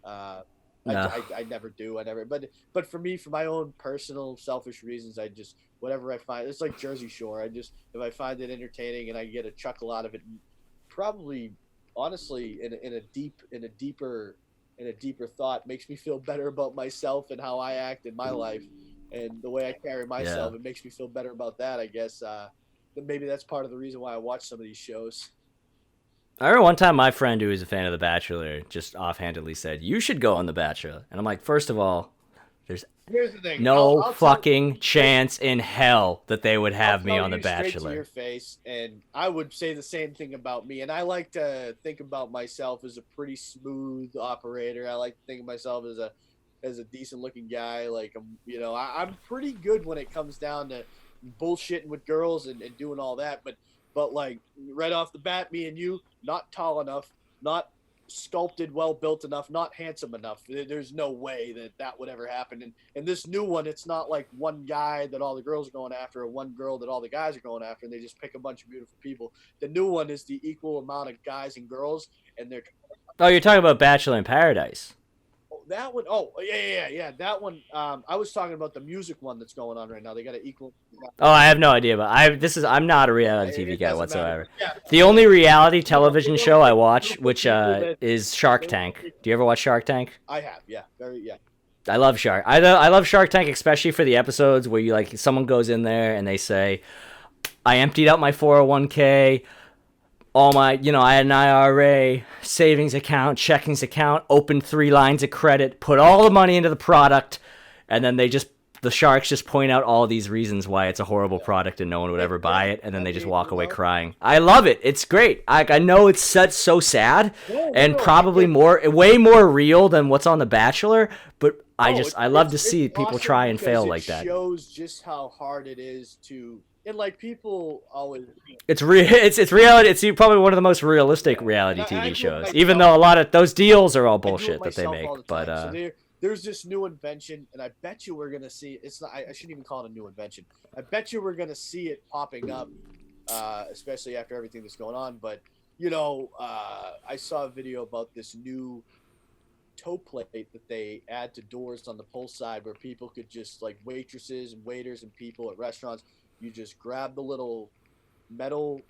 No. I never do. But for me, for my own personal selfish reasons, I just, whatever I find, it's like Jersey Shore. If I find it entertaining and I get a chuckle out of it, probably honestly in a deeper thought, makes me feel better about myself and how I act in my life and the way I carry myself. It makes me feel better about that, I guess. Maybe that's part of the reason why I watch some of these shows. I remember one time my friend who was a fan of The Bachelor just offhandedly said, "You should go on The Bachelor." And I'm like, first of all, here's the thing. No fucking chance in hell that they would have me on The Bachelor. Straight to your face, and I would say the same thing about me. And I like to think about myself as a pretty smooth operator. I like to think of myself as a decent looking guy. Like, I'm pretty good when it comes down to bullshitting with girls and doing all that. But like right off the bat, me and you, not tall enough, not sculpted, well built enough, not handsome enough. There's no way that would ever happen. And this new one, it's not like one guy that all the girls are going after or one girl that all the guys are going after, and they just pick a bunch of beautiful people. The new one is the equal amount of guys and girls, and they're. Oh, you're talking about Bachelor in Paradise. That one, oh yeah. That one. I was talking about the music one that's going on right now. They got an equal. Oh, I have no idea, but I'm not a reality TV guy whatsoever. Yeah. The only reality television show I watch, which is Shark Tank. Do you ever watch Shark Tank? I have, yeah, I love Shark. I love Shark Tank, especially for the episodes where someone goes in there and they say, "I emptied out my 401k." All my, I had an IRA, savings account, checkings account, opened 3 lines of credit, put all the money into the product, and then the sharks just point out all these reasons why it's a horrible product and no one would ever buy it, and then they just walk away crying. I love it. It's great. I know it's so sad and probably way more real than what's on The Bachelor, but I love to see people try and fail like that. It shows just how hard it is to. And like people always, it's reality. It's probably one of the most realistic reality TV shows. Even though a lot of those deals are all bullshit that they make. But so there's this new invention, and I bet you we're gonna see. It's not. I shouldn't even call it a new invention. I bet you we're gonna see it popping up, especially after everything that's going on. But I saw a video about this new toe plate that they add to doors on the pull side where people could just, like waitresses and waiters and people at restaurants, you just grab the little metal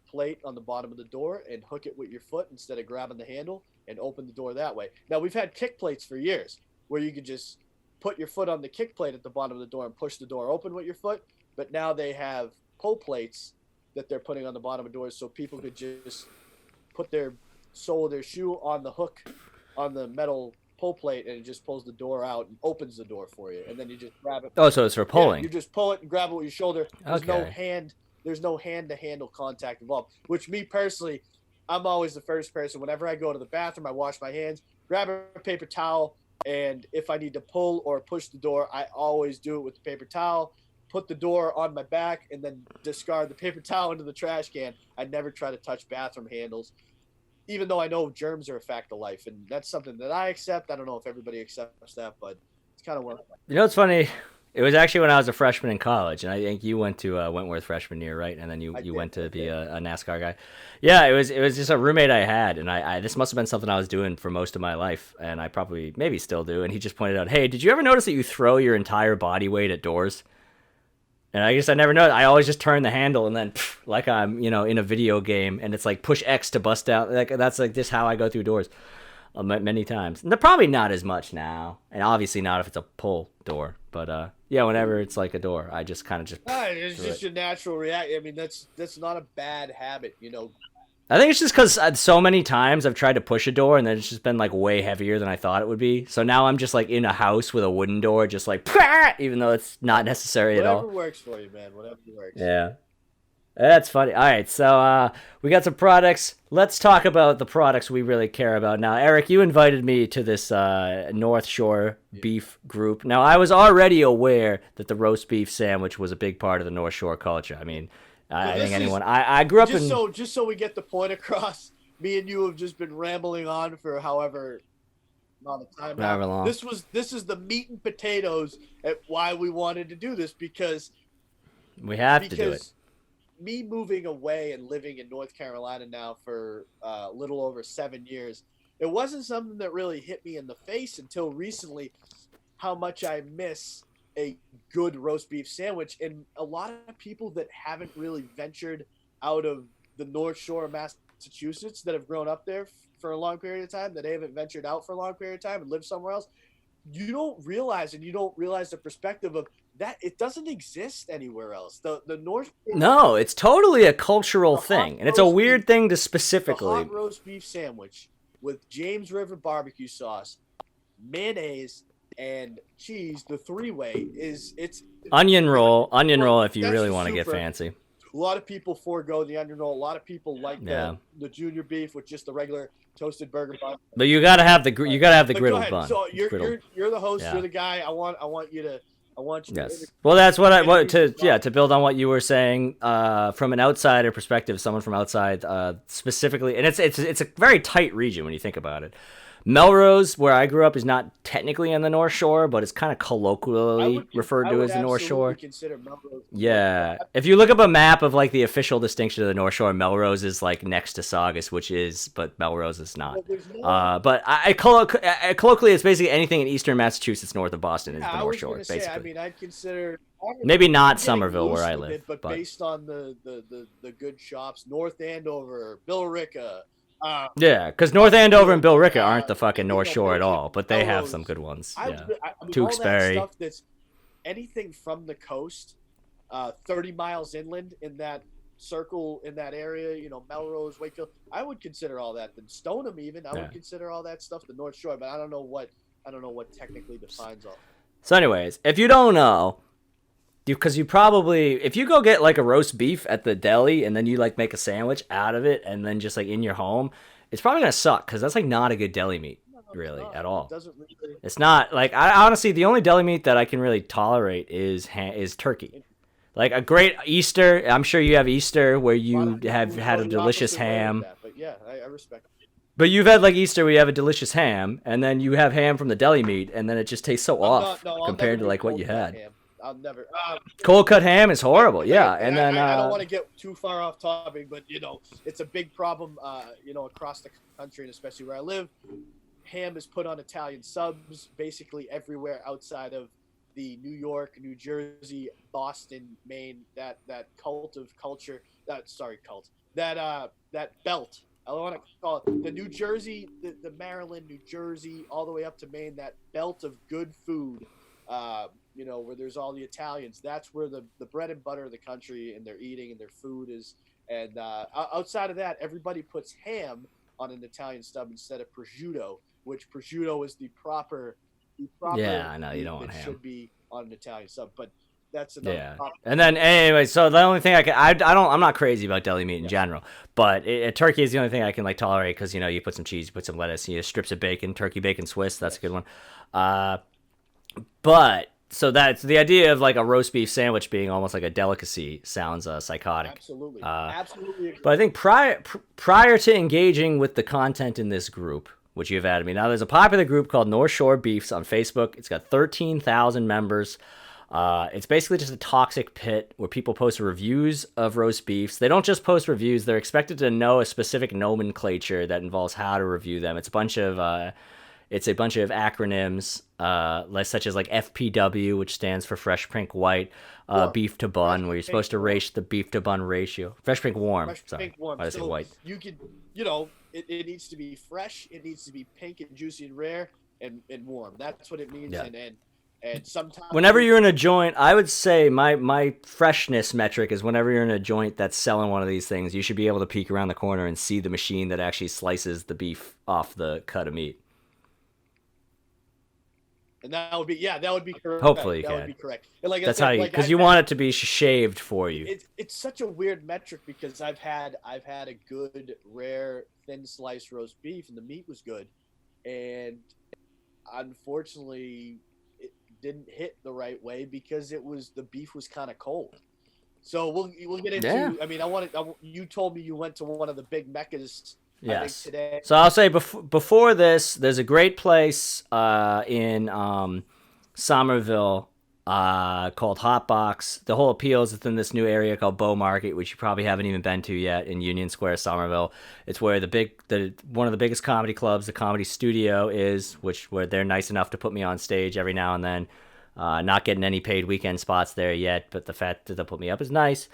plate on the bottom of the door and hook it with your foot instead of grabbing the handle and open the door that way. Now, we've had kick plates for years where you could just put your foot on the kick plate at the bottom of the door and push the door open with your foot, but now they have pull plates that they're putting on the bottom of doors so people could just put their sole of their shoe on the hook on the metal pull plate, and it just pulls the door out and opens the door for you, and then you just grab it. Oh, so it's for pulling. Yeah, you just pull it and grab it with your shoulder. There's no Okay. hand. There's no hand to handle contact involved. Which, me personally, I'm always the first person. Whenever I go to the bathroom, I wash my hands, grab a paper towel, and if I need to pull or push the door, I always do it with the paper towel. Put the door on my back and then discard the paper towel into the trash can. I never try to touch bathroom handles, even though I know germs are a fact of life, and that's something that I accept. I don't know if everybody accepts that, but it's kind of what. You know what's funny? It was actually when I was a freshman in college, and I think you went to Wentworth freshman year, right? And then you went to be a NASCAR guy. Yeah, it was just a roommate I had, and I this must have been something I was doing for most of my life, and I probably maybe still do. And he just pointed out, "Hey, did you ever notice that you throw your entire body weight at doors?" And I guess I never noticed. I always just turn the handle and then, like I'm, in a video game, and it's like push X to bust out. Like that's like just how I go through doors, many times. And they're probably not as much now, and obviously not if it's a pull door. But yeah, whenever it's like a door, I just kind of just. It's just your natural reaction. I mean, that's not a bad habit, I think it's just because so many times I've tried to push a door and then it's just been like way heavier than I thought it would be. So now I'm just like in a house with a wooden door, just like, even though it's not necessary at all. Whatever works for you, man. Whatever works. Yeah. That's funny. All right, so we got some products. Let's talk about the products we really care about. Now, Eric, you invited me to this North Shore beef group. Now, I was already aware that the roast beef sandwich was a big part of the North Shore culture. I mean, I think anyone. I grew up in. Just so we get the point across, me and you have just been rambling on for however amount of time. However long. This is the meat and potatoes at why we wanted to do this because we have to do it. Me moving away and living in North Carolina now for a little over 7 years, it wasn't something that really hit me in the face until recently. How much I miss a good roast beef sandwich, and a lot of people that haven't really ventured out of the North Shore of Massachusetts that have grown up there for a long period of time, that they haven't ventured out for a long period of time and lived somewhere else, you don't realize the perspective of that it doesn't exist anywhere else. The North. No, it's totally a cultural thing, and it's a weird thing to specifically. The hot roast beef sandwich with James River barbecue sauce, mayonnaise, and cheese, the three-way it's onion roll if you really want to get fancy. A lot of people forego the onion roll. A lot of people like the junior beef with just the regular toasted burger bun. But you gotta have the griddled bun. So you're the host. Yeah. You're the guy. I want you to. Yes. Well, that's to build on what you were saying from an outsider perspective, someone from outside specifically, and it's a very tight region when you think about it. Melrose, where I grew up, is not technically on the North Shore, but it's kind of colloquially referred to as the North Shore. Consider Melrose. Yeah. If you look up a map of like the official distinction of the North Shore, Melrose is like next to Saugus, but Melrose is not. But colloquially, it's basically anything in eastern Massachusetts north of Boston is the North Shore, basically. I mean, I'd consider maybe not Somerville where I live, but based on the good shops, North Andover, Billerica. Yeah, because North Andover and Billerica aren't the fucking North Shore at all, but they have some good ones. Yeah, Tewksbury. All that stuff that's anything from the coast, 30 miles inland in that circle, in that area, Melrose, Wakefield. I would consider all that. Then Stoneham, even I would consider all that stuff the North Shore, but I don't know what technically defines all. So, anyways, if you don't know. Because you probably, if you go get like a roast beef at the deli and then you like make a sandwich out of it and then just like in your home, it's probably going to suck because that's like not a good deli meat really at all. It doesn't really... It's not like, I honestly, the only deli meat that I can really tolerate is turkey. Like a great Easter, I'm sure you have Easter where you have had a delicious ham. But yeah, I respect it. But you've had like Easter where you have a delicious ham and then you have ham from the deli meat and then it just tastes so off compared to like what you had. I'll never. Cold cut ham is horrible. Yeah, I don't want to get too far off topic, but it's a big problem. Across the country and especially where I live, ham is put on Italian subs basically everywhere outside of the New York, New Jersey, Boston, Maine. That cult of culture. That belt. I want to call it the New Jersey, the Maryland, New Jersey, all the way up to Maine. That belt of good food. Where there's all the Italians. That's where the bread and butter of the country and their eating and their food is. And outside of that, everybody puts ham on an Italian stub instead of prosciutto, which prosciutto is the proper. Yeah, I know you don't want ham. Should be on an Italian sub, but that's another topic. And then anyway, so the only thing I'm not crazy about deli meat in general, but turkey is the only thing I can like tolerate because you put some cheese, you put some lettuce, strips of bacon, turkey bacon Swiss. That's a good one. But so that's the idea of like a roast beef sandwich being almost like a delicacy sounds psychotic. Absolutely. Absolutely. But I think prior to engaging with the content in this group, which you've added me, now there's a popular group called North Shore Beefs on Facebook. It's got 13,000 members. It's basically just a toxic pit where people post reviews of roast beefs. They don't just post reviews. They're expected to know a specific nomenclature that involves how to review them. It's a bunch of acronyms, such as like FPW, which stands for Fresh Pink White, beef to bun, where you're supposed to rate the beef to bun ratio. Fresh Pink Warm. Pink Warm. Why did I say white? You could, it needs to be fresh. It needs to be pink and juicy and rare and warm. That's what it means. Yeah. And sometimes whenever you're in a joint, I would say my freshness metric is whenever you're in a joint that's selling one of these things, you should be able to peek around the corner and see the machine that actually slices the beef off the cut of meat. And that would be correct. Hopefully, that would be correct. And like that's how you, because you want it to be shaved for you. It's such a weird metric because I've had a good rare thin sliced roast beef and the meat was good, and unfortunately it didn't hit the right way because the beef was kind of cold. So we'll get into. Yeah. I mean, you told me you went to one of the big meccas. Yes. Today. So I'll say before this, there's a great place in Somerville called Hot Box. The whole appeal is within this new area called Bow Market, which you probably haven't even been to yet, in Union Square, Somerville. It's where one of the biggest comedy clubs, the Comedy Studio, is, where they're nice enough to put me on stage every now and then. Not getting any paid weekend spots there yet, but the fact that they'll put me up is nice.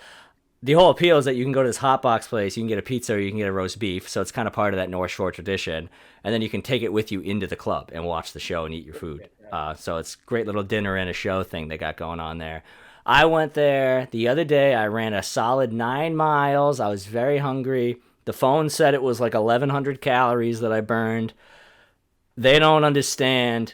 The whole appeal is that you can go to this hot box place, you can get a pizza or you can get a roast beef, so it's kind of part of that North Shore tradition, and then you can take it with you into the club and watch the show and eat your food. So it's a great little dinner and a show thing they got going on there. I went there the other day. I ran a solid 9 miles. I was very hungry. The phone said it was like 1,100 calories that I burned. They don't understand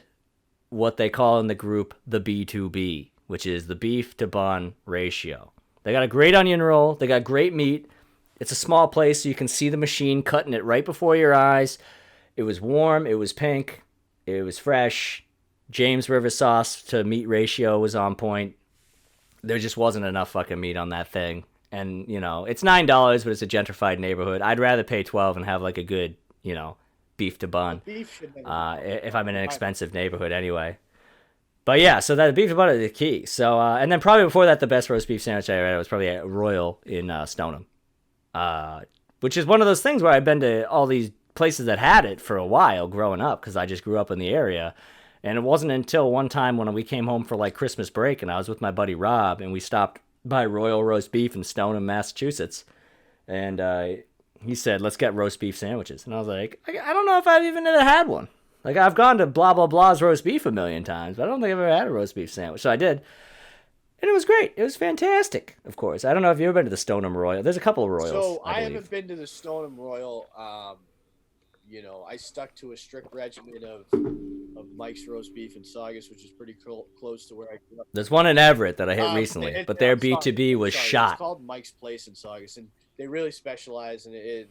what they call in the group the B2B, which is the beef to bun ratio. They got a great onion roll. They got great meat. It's a small place, so you can see the machine cutting it right before your eyes. It was warm. It was pink. It was fresh. James River sauce to meat ratio was on point. There just wasn't enough fucking meat on that thing. And, it's $9, but it's a gentrified neighborhood. I'd rather pay $12 and have like a good, beef to bun. If I'm in an expensive neighborhood anyway. But yeah, so that beef to butter is the key. So and then probably before that, the best roast beef sandwich I ever had was probably at Royal in Stoneham, which is one of those things where I've been to all these places that had it for a while growing up because I just grew up in the area. And it wasn't until one time when we came home for like Christmas break and I was with my buddy Rob and we stopped by Royal Roast Beef in Stoneham, Massachusetts, and he said, "Let's get roast beef sandwiches." And I was like, I don't know if I've even ever had one. Like, I've gone to blah, blah, blah's roast beef a million times, but I don't think I've ever had a roast beef sandwich. So I did. And it was great. It was fantastic, of course. I don't know if you've ever been to the Stoneham Royal. There's a couple of Royals. So I haven't been to the Stoneham Royal. I stuck to a strict regimen of Mike's Roast Beef in Saugus, which is pretty close to where I grew up. There's one in Everett that I hit recently, but their B2B was shot. It's called Mike's Place in Saugus, and they really specialize in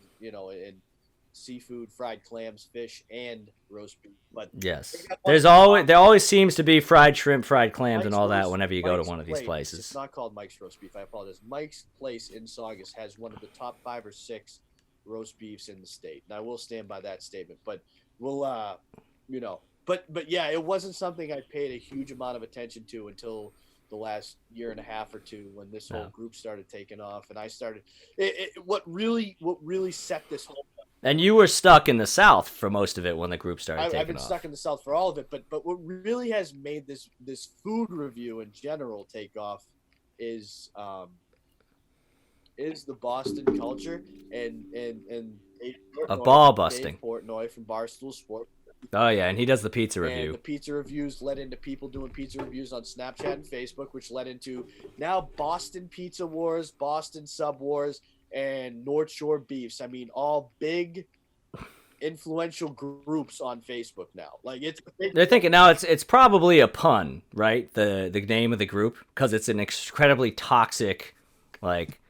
seafood, fried clams, fish, and roast beef. But yes, there always seems to be fried shrimp, fried clams, and all that whenever you go to one of these places. It's not called Mike's Roast Beef. I apologize. Mike's Place in Saugus has one of the top 5 or 6 roast beefs in the state, and I will stand by that statement. But we'll, but yeah, it wasn't something I paid a huge amount of attention to until the last year and a half or two when this whole group started taking off, and I started. What really set this whole. And you were stuck in the South for most of it when the group started taking off. I've been stuck in the South for all of it, but what really has made this food review in general take off is the Boston culture and a ball busting. Dave Portnoy from Barstool Sports. Oh yeah, and he does the pizza review. And the pizza reviews led into people doing pizza reviews on Snapchat and Facebook, which led into now Boston Pizza Wars, Boston Sub Wars, and North Shore Beefs. I mean, all big, influential groups on Facebook now. Like they're thinking now it's probably a pun, right? The name of the group, because it's an incredibly toxic, like.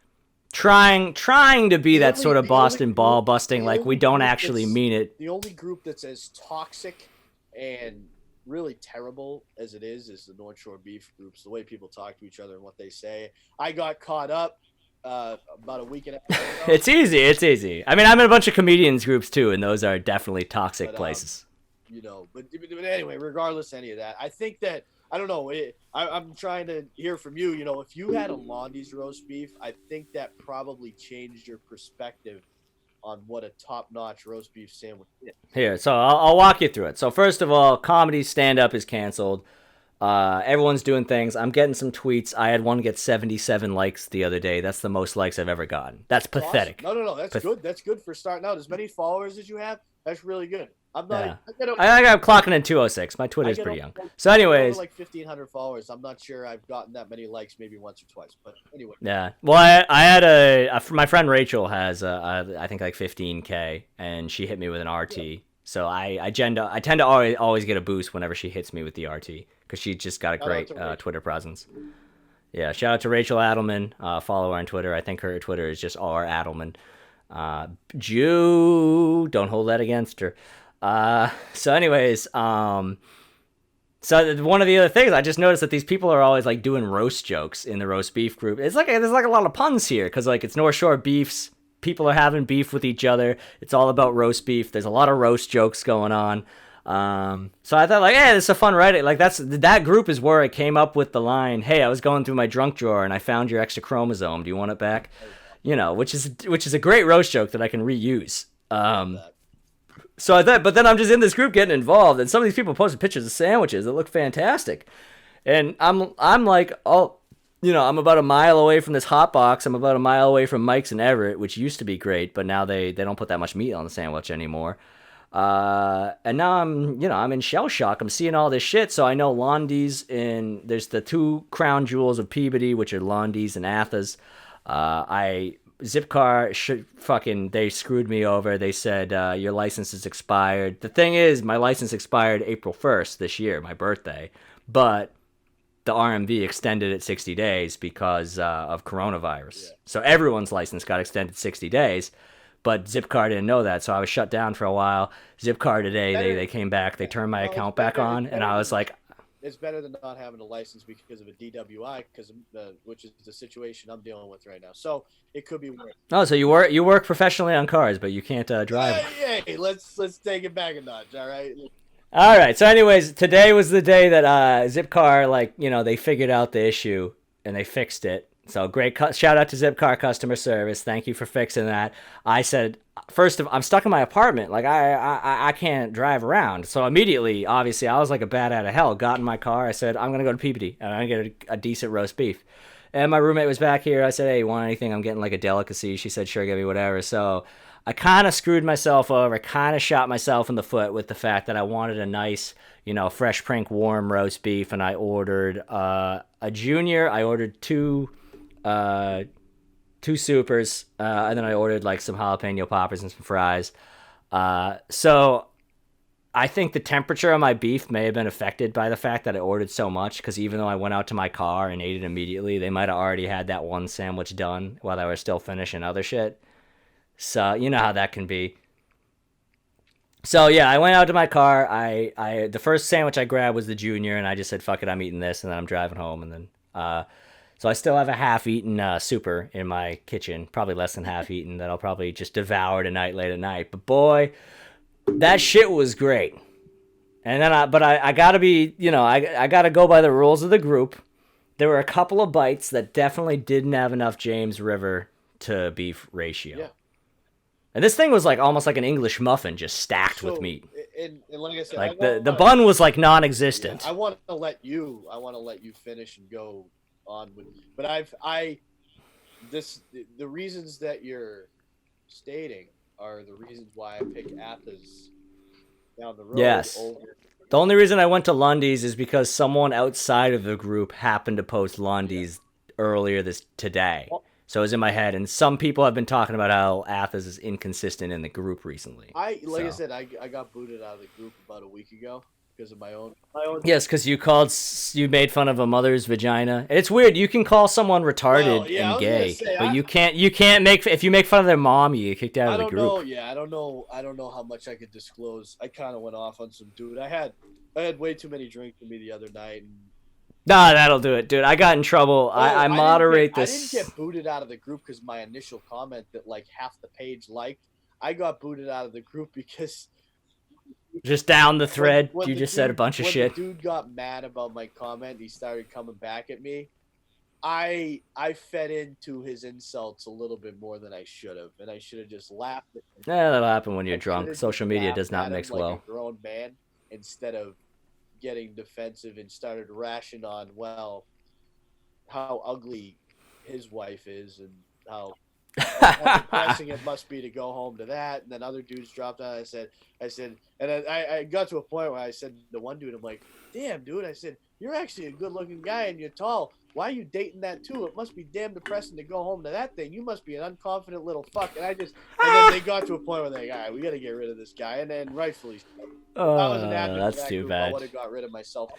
Trying to be that sort of Boston ball busting, like we don't actually mean it. The only group that's as toxic and really terrible as it is the North Shore Beef groups, the way people talk to each other and what they say. I got caught up about a week and a half ago. It's easy. I mean, I'm in a bunch of comedians groups too, and those are definitely toxic places. But anyway, regardless of any of that, I think that, I don't know. I'm trying to hear from you. If you had a Londy's roast beef, I think that probably changed your perspective on what a top-notch roast beef sandwich is. Here, so I'll walk you through it. So first of all, comedy stand-up is canceled. Everyone's doing things. I'm getting some tweets. I had one get 77 likes the other day. That's the most likes I've ever gotten. That's pathetic. Awesome. No. That's good. That's good for starting out. As many followers as you have, that's really good. I'm not. Yeah. I got clocking in 206. My Twitter is pretty young. So, anyways, like 1,500 followers. I'm not sure I've gotten that many likes, maybe once or twice. But anyway. Yeah. Well, I had my friend Rachel has I think like 15K, and she hit me with an RT. Yeah. So I tend to always get a boost whenever she hits me with the RT, because she just got a great Twitter presence. Yeah. Shout out to Rachel Adelman. Follow her on Twitter. I think her Twitter is just R Adelman. Jew. Don't hold that against her. So anyways, so one of the other things I just noticed that these people are always like doing roast jokes in the roast beef group. It's like there's like a lot of puns here, because like it's North Shore Beefs. People are having beef with each other. It's all about roast beef. There's a lot of roast jokes going on. So I thought like, hey, this is a fun Reddit. Like that group is where I came up with the line, hey, I was going through my drunk drawer and I found your extra chromosome. Do you want it back? Which is a great roast joke that I can reuse. So I thought, but then I'm just in this group getting involved, and some of these people posted pictures of sandwiches that look fantastic, and I'm like, oh, I'm about a mile away from this hot box. I'm about a mile away from Mike's in Everett, which used to be great, but now they don't put that much meat on the sandwich anymore. And now I'm in shell shock. I'm seeing all this shit, so I know Londy's there's the two crown jewels of Peabody, which are Londy's and Athas. Zipcar they screwed me over. They said your license is expired. The thing is, my license expired April 1st this year, my birthday, but the RMV extended it 60 days because of coronavirus. Yeah. So everyone's license got extended 60 days, but Zipcar didn't know that, so I was shut down for a while. Zipcar today, they came back, they turned my account back on, and I was like, it's better than not having a license because of a DWI, which is the situation I'm dealing with right now. So it could be worse. Oh, so you work professionally on cars, but you can't drive. Hey, let's take it back a notch, all right? All right. So, anyways, today was the day that Zipcar, they figured out the issue and they fixed it. So great shout out to Zipcar customer service. Thank you for fixing that. I said, first I'm stuck in my apartment. Like I can't drive around. So immediately, obviously, I was like a bat out of hell. Got in my car. I said, I'm going to go to Peabody and I'm going to get a decent roast beef. And my roommate was back here. I said, hey, you want anything? I'm getting like a delicacy. She said, sure, give me whatever. So I kind of screwed myself over. I kind of shot myself in the foot with the fact that I wanted a nice, fresh prink warm roast beef. And I ordered a junior. I ordered two supers, and then I ordered like some jalapeno poppers and some fries. So I think the temperature of my beef may have been affected by the fact that I ordered so much, because even though I went out to my car and ate it immediately, they might have already had that one sandwich done while I was still finishing other shit. So you know how that can be. So yeah, I went out to my car. The first sandwich I grabbed was the junior, and I just said, fuck it, I'm eating this, and then I'm driving home, and then so I still have a half-eaten super in my kitchen, probably less than half-eaten, that I'll probably just devour tonight, late at night. But boy, that shit was great. And then I gotta be, I gotta go by the rules of the group. there were a couple of bites that definitely didn't have enough James River to beef ratio. Yeah. And this thing was like almost like an English muffin, just stacked with meat. And like I said, like the bun was like non-existent. Yeah, I want to let you finish and go on with. But the reasons that you're stating are the reasons why I picked Athens down the road. Yes. The only reason I went to Lundy's is because someone outside of the group happened to post Lundy's earlier today. So it was in my head, and some people have been talking about how Athens is inconsistent in the group recently. I said, I got booted out of the group about a week ago because of my own. Yes, because you made fun of a mother's vagina. It's weird. You can call someone retarded and gay, but you can't make if you make fun of their mom, you get kicked out of the group. I don't know how much I could disclose. I kind of went off on some dude. I had way too many drinks with me the other night. And nah, that'll do it, dude. I got in trouble. I moderate this. I didn't get booted out of the group because my initial comment that like half the page liked. I got booted out of the group because just down the thread, you just said a bunch of shit. When the dude got mad about my comment, he started coming back at me. I fed into his insults a little bit more than I should have, and I should have just laughed at him. Yeah, that'll happen when you're drunk. Social media does not mix well. Like a grown man, instead of getting defensive and started rashing on, well, how ugly his wife is and how depressing it must be to go home to that. And then other dudes dropped out. I said, and I got to a point where I said to one dude, I'm like, damn, dude, I said, you're actually a good looking guy and you're tall. Why are you dating that too? It must be damn depressing to go home to that thing. You must be an unconfident little fuck. And then they got to a point where they're like, all right, we got to get rid of this guy. And then rightfully so. That's too bad. I would have got rid of myself.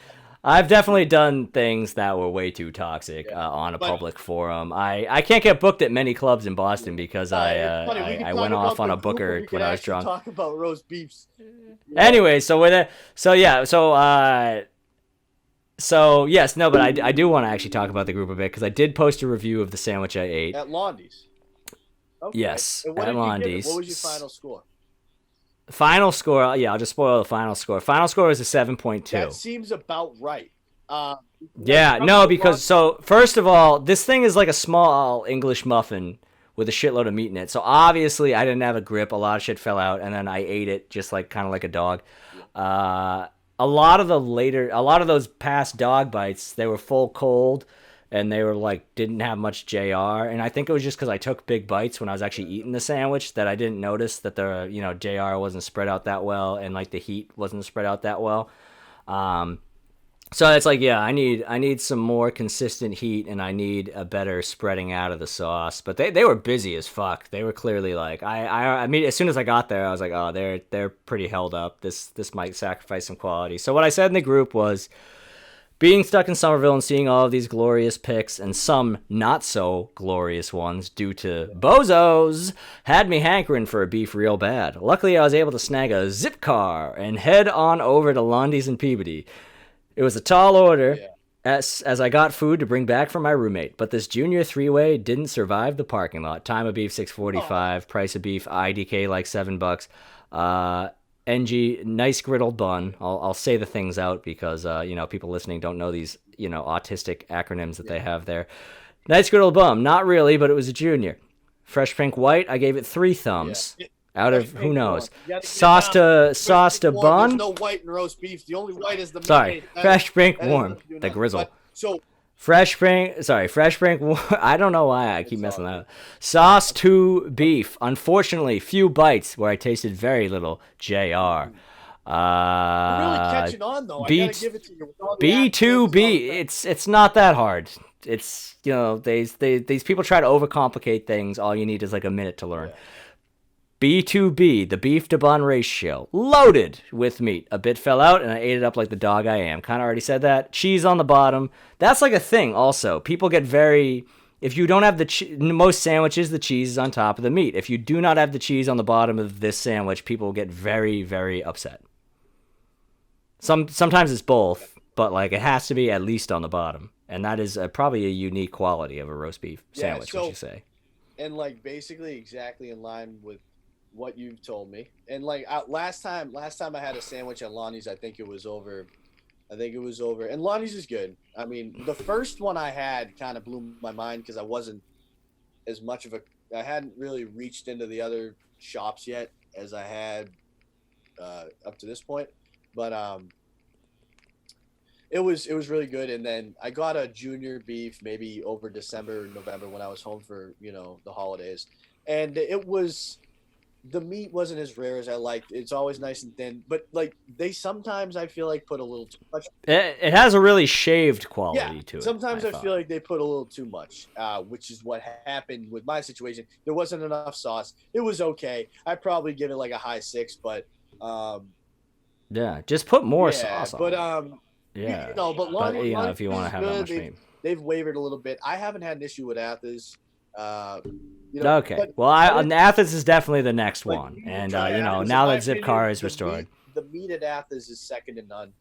I've definitely done things that were way too toxic on a public forum. I can't get booked at many clubs in Boston because I went off on a booker when I was drunk. Talk about roast beefs. Anyway, so with it, so yes, no, but I do want to actually talk about the group a bit because I did post a review of the sandwich I ate at Londy's. Okay. Yes, at Londy's. What was your final score? Final score, yeah, I'll just spoil the final score. Final score was a 7.2. That seems about right. Yeah, no, because so first of all, this thing is like a small English muffin with a shitload of meat in it. So obviously I didn't have a grip. A lot of shit fell out, and then I ate it just like kind of like a dog. A lot of those past dog bites, they were full cold, and they were like didn't have much JR. And I think it was just because I took big bites when I was actually eating the sandwich that I didn't notice that the JR wasn't spread out that well, and like the heat wasn't spread out that well. So it's like, yeah, I need some more consistent heat, and I need a better spreading out of the sauce. But they were busy as fuck. They were clearly like, I mean, as soon as I got there, I was like, oh, they're pretty held up. This might sacrifice some quality. So what I said in the group was, being stuck in Somerville and seeing all of these glorious pics and some not so glorious ones due to bozos had me hankering for a beef real bad. Luckily, I was able to snag a zip car and head on over to Lundy's in Peabody. It was a tall order, as I got food to bring back for my roommate, but this junior three-way didn't survive the parking lot. Time of beef $6.45, price of beef IDK like $7. NG, nice griddled bun. I'll say the things out because people listening don't know these autistic acronyms that they have there. Nice griddled bun, not really, but it was a junior. Fresh pink white, I gave it 3 thumbs. Yeah. Out of who knows. Sauce to bun. There's no white in roast beef. The only white is the Sorry, fresh pink warm. The grizzle. Fresh spring. I don't know why I keep messing that up. Sauce to beef. Unfortunately, few bites where I tasted very little JR. You're really catching on though. I gotta give it to you. B2B. It's not that hard. It's these people try to overcomplicate things. All you need is like a minute to learn. Yeah. B2B, the beef to bun ratio, loaded with meat. A bit fell out, and I ate it up like the dog I am. Kind of already said that. Cheese on the bottom. That's like a thing also. People get very... If you don't have most sandwiches, the cheese is on top of the meat. If you do not have the cheese on the bottom of this sandwich, people get very, very upset. Sometimes it's both, but like it has to be at least on the bottom. And that is probably a unique quality of a roast beef sandwich, would you say? And like basically exactly in line with what you've told me. And like last time I had a sandwich at Lonnie's, I think it was over I think it was over. And Lonnie's is good. I mean, the first one I had kind of blew my mind because I wasn't as much of a. I hadn't really reached into the other shops yet as I had up to this point, but it was really good. And then I got a junior beef maybe over December, November when I was home for the holidays, and the meat wasn't as rare as I liked. It's always nice and thin, but like they sometimes I feel like put a little too much. It has a really shaved quality to it. Sometimes I feel like they put a little too much, which is what happened with my situation. There wasn't enough sauce. It was okay. I'd probably give it like a high 6, but yeah, just put more sauce on. But yeah, but Lonnie, if you want to have that much meat, they've wavered a little bit. I haven't had an issue with Athens. Okay. Athens is definitely the next one, and now that Zipcar is restored, the meat at Athens is second to none.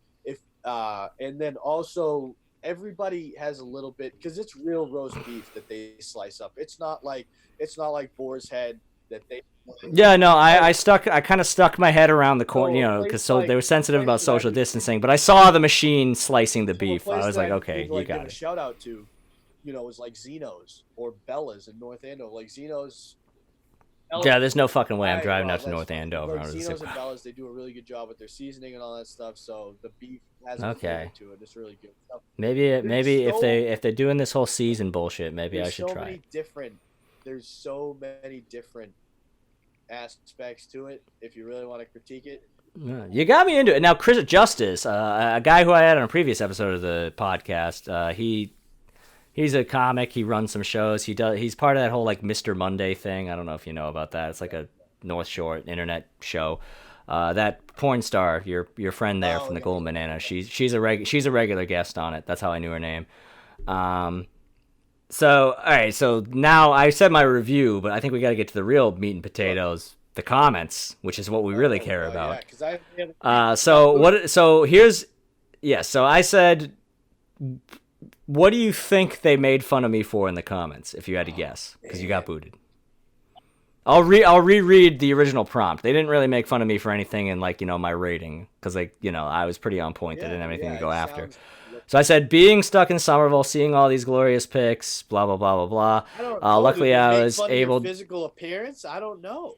And then also everybody has a little bit because it's real roast beef that they slice up. It's not like boar's head that they. Yeah, no, I kind of stuck my head around the corner, because they were sensitive about social distancing, but I saw the machine slicing the beef. I was like, okay, you got it. Shout out to. Was like Zeno's or Bella's in North Andover. Like Zeno's. Yeah, there's no fucking way I'm driving out to North Andover. Like Zeno's and Bella's, they do a really good job with their seasoning and all that stuff. So the beef has a flavor to it. It's really good stuff. Maybe if they're doing this whole season bullshit, maybe I should try it. There's so many different aspects to it. If you really want to critique it. You got me into it. Now, Chris Justice, a guy who I had on a previous episode of the podcast, he's a comic. He runs some shows. He's part of that whole like Mr. Monday thing. I don't know if you know about that. It's like a North Shore internet show. That porn star, your friend there from the Golden Banana. She's a regular guest on it. That's how I knew her name. So all right. So now I said my review, but I think we got to get to the real meat and potatoes, the comments, which is what we really care about. So I said. What do you think they made fun of me for in the comments, if you had to guess? Because you got booted. I'll reread the original prompt. They didn't really make fun of me for anything in my rating, because I was pretty on point. They didn't have anything to go after. So I said, being stuck in Somerville, seeing all these glorious pics, blah blah blah blah blah. Luckily, I was able. Physical appearance? I don't know.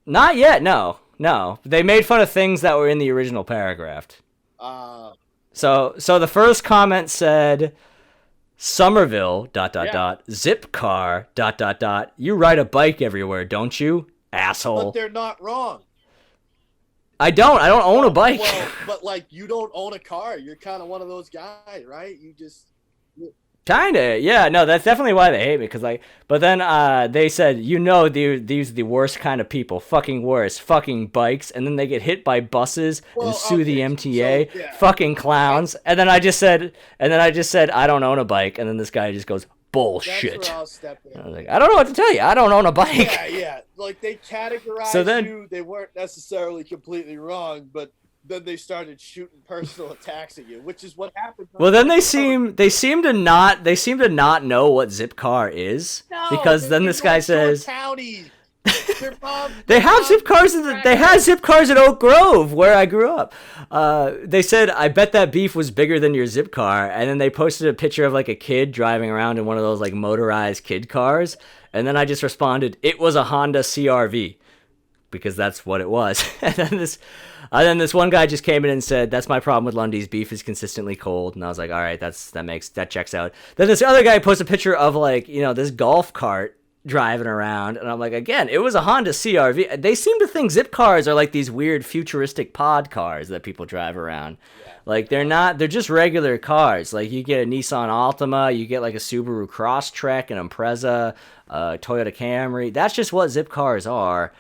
Not yet. No. They made fun of things that were in the original paragraph. So the first comment said, Somerville, ... Zipcar, ... You ride a bike everywhere, don't you? Asshole. But they're not wrong. I don't own a bike. Well, but you don't own a car. You're kind of one of those guys, right? You just... Kinda, yeah. No, that's definitely why they hate me. But then they said, these are the worst kind of people, fucking worse, fucking bikes, and then they get hit by buses and sue the MTA, fucking clowns. And then I just said, I don't own a bike, and then this guy just goes, bullshit. That's where I'll step in. I was like, I don't know what to tell you. I don't own a bike. Yeah. Like they categorized you. They weren't necessarily completely wrong, but then they started shooting personal attacks at you, which is what happened. Well, then they seem to not know what Zipcar is, because then this guy says they have Zipcars at Oak Grove, where I grew up. They said, I bet that beef was bigger than your Zipcar, and then they posted a picture of like a kid driving around in one of those like motorized kid cars, and then I just responded, it was a Honda CRV. Because that's what it was. And then this one guy just came in and said, that's my problem with Lundy's, beef is consistently cold. And I was like, all right, that checks out. Then this other guy posted a picture of this golf cart driving around, and I'm like, again, it was a Honda CRV. They seem to think Zipcars are like these weird futuristic pod cars that people drive around. Yeah. Like they're just regular cars. Like you get a Nissan Altima, you get like a Subaru Crosstrek, an Impreza, Toyota Camry. That's just what Zipcars are.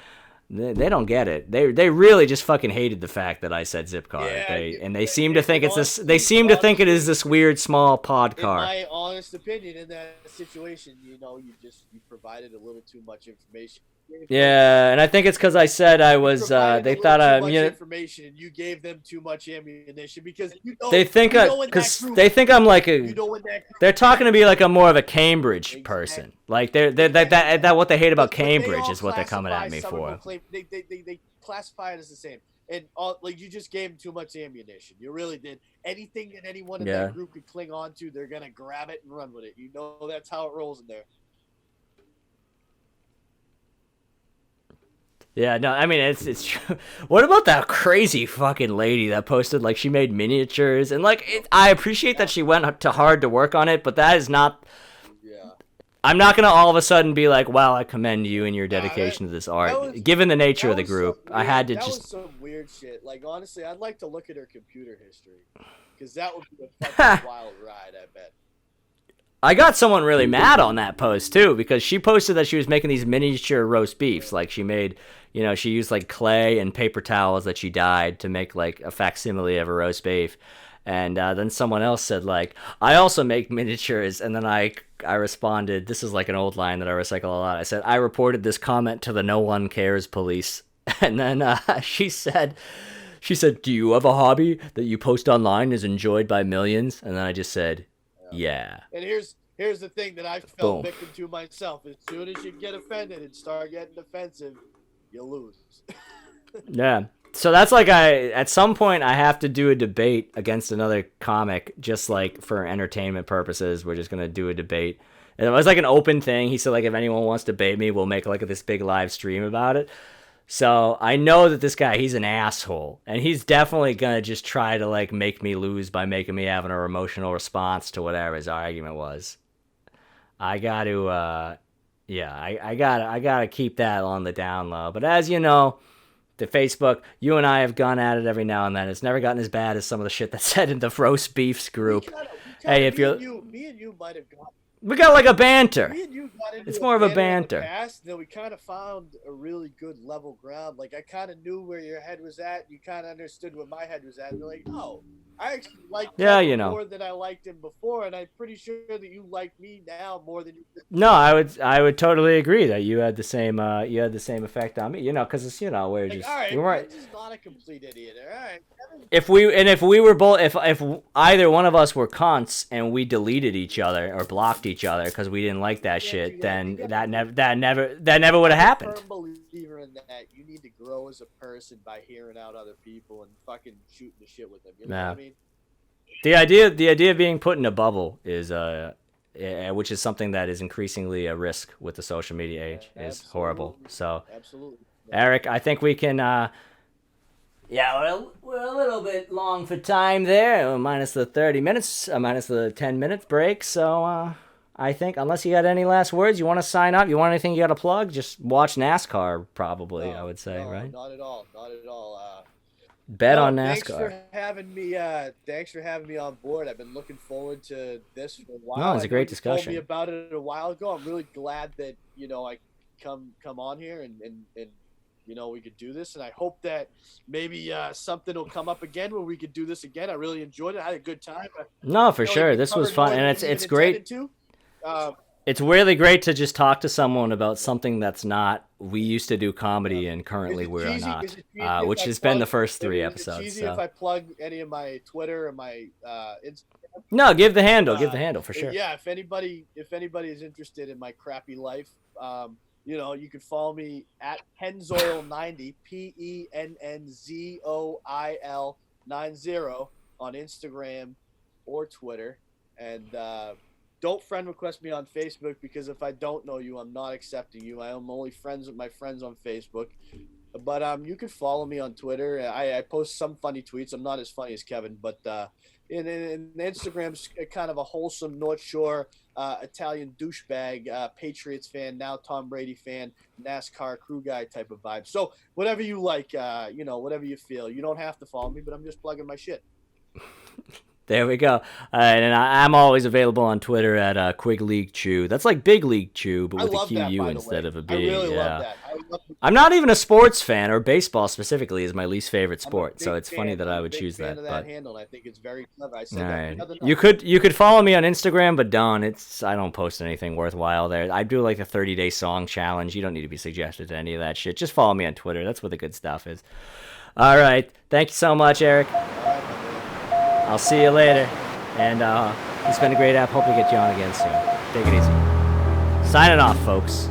They don't get it. They really just fucking hated the fact that I said Zipcar. They seem to think it's this. They seem to think it is this weird small pod car. In my honest opinion, in that situation, you provided a little too much information. Yeah, and I think it's because I said I was. They thought I. Information, and you gave them too much ammunition because they think they think I'm like a. They're talking to me like I'm more of a Cambridge person. Like that what they hate about Cambridge is what they're coming at me for. They classify it as the same. and all, like you just gave them too much ammunition. You really did. Anything that anyone in Yeah. that group could cling on to, they're gonna grab it and run with it. You know that's how it rolls in there. Yeah, no, I mean it's true. What about that crazy fucking lady that posted like she made miniatures and like I appreciate that she went to hard to work on it, but that is not. Yeah. I'm not gonna all of a sudden be like, "Wow, I commend you and your dedication to this art." Given the nature of the group, I had to that just. was some weird shit. Like honestly, I'd like to look at her computer history because that would be a fucking wild ride. I bet. I got someone really mad on that post too because she posted that she was making these miniature roast beefs. Like she made, she used like clay and paper towels that she dyed to make like a facsimile of a roast beef. And then someone else said like, I also make miniatures. And then I responded, this is like an old line that I recycle a lot. I said, I reported this comment to the No One Cares police. And then she said, do you have a hobby that you post online is enjoyed by millions? And then I just said, yeah. And here's the thing that I fell victim to myself. As soon as you get offended and start getting defensive, you lose. Yeah. So that's like at some point I have to do a debate against another comic just like for entertainment purposes. We're just going to do a debate. And it was like an open thing. He said like if anyone wants to debate me, we'll make like this big live stream about it. So I know that this guy, he's an asshole, and he's definitely gonna just try to like make me lose by making me have an emotional response to whatever his argument was. I got to, I gotta keep that on the down low. But as you know, the Facebook, you and I have gone at it every now and then. It's never gotten as bad as some of the shit that's said in the roast beefs group. Hey, if you're, me and you might have gone. We got like a banter. Me and you got into It's more of a banter. In the past, then we kind of found a really good level ground. Like I kind of knew where your head was at. You kind of understood where my head was at. And you're like, oh, I actually like more than I liked him before, and I'm pretty sure that you like me now more than you did. No, I would totally agree that you had the same effect on me. Because it's we're like, just all right, we weren't. This is not a complete idiot. All right. If we were both if either one of us were cunts and we deleted each other or blocked each other because we didn't like that shit, then that never would have happened. I'm a firm believer in that. You need to grow as a person by hearing out other people and fucking shooting the shit with them. You know what I mean? The idea of being put in a bubble is which is something that is increasingly a risk with the social media age, is horrible. So, absolutely, Eric, I think we can. We're a little bit long for time there, minus the 30 minutes, minus the 10 minutes break. So I think, unless you got any last words, you want to sign up, you want anything you got to plug, just watch NASCAR probably, I would say, right? Not at all. Bet on NASCAR. Thanks for having me on board. I've been looking forward to this for a while. No, it's a great discussion. You told me about it a while ago. I'm really glad that I come on here and we could do this, and I hope that maybe something will come up again where we could do this again. I really enjoyed it. I had a good time. No, for sure. This was fun, and it's great. It's really great to just talk to someone about something that's not. We used to do comedy, and currently we're not. Which has been the first 3 episodes. Is it cheesy if I plug any of my Twitter or my Instagram? No, give the handle. Give the handle for sure. Yeah, if anybody is interested in my crappy life, you can follow me at Pennzoil90, PENNZOIL 90 on Instagram or Twitter, and don't friend request me on Facebook, because if I don't know you, I'm not accepting you. I am only friends with my friends on Facebook. But you can follow me on Twitter. I post some funny tweets. I'm not as funny as Kevin, but in Instagram's kind of a wholesome North Shore Italian douchebag, Patriots fan, now Tom Brady fan, NASCAR crew guy type of vibe. So whatever you like, whatever you feel. You don't have to follow me, but I'm just plugging my shit. There we go. And I'm always available on Twitter at Quig League Chew. That's like Big League Chew, but with a QU instead of a B. I really love that. I'm not even a sports fan, or baseball specifically is my least favorite sport. So it's funny that I would choose that. But handle, I think it's very clever. I said right. that you could follow me on Instagram, but don't. I don't post anything worthwhile there. I do like a 30-day song challenge. You don't need to be suggested to any of that shit. Just follow me on Twitter. That's where the good stuff is. All right. Thank you so much, Eric. I'll see you later. And it's been a great app. Hope we get you on again soon. Take it easy. Signing off, folks.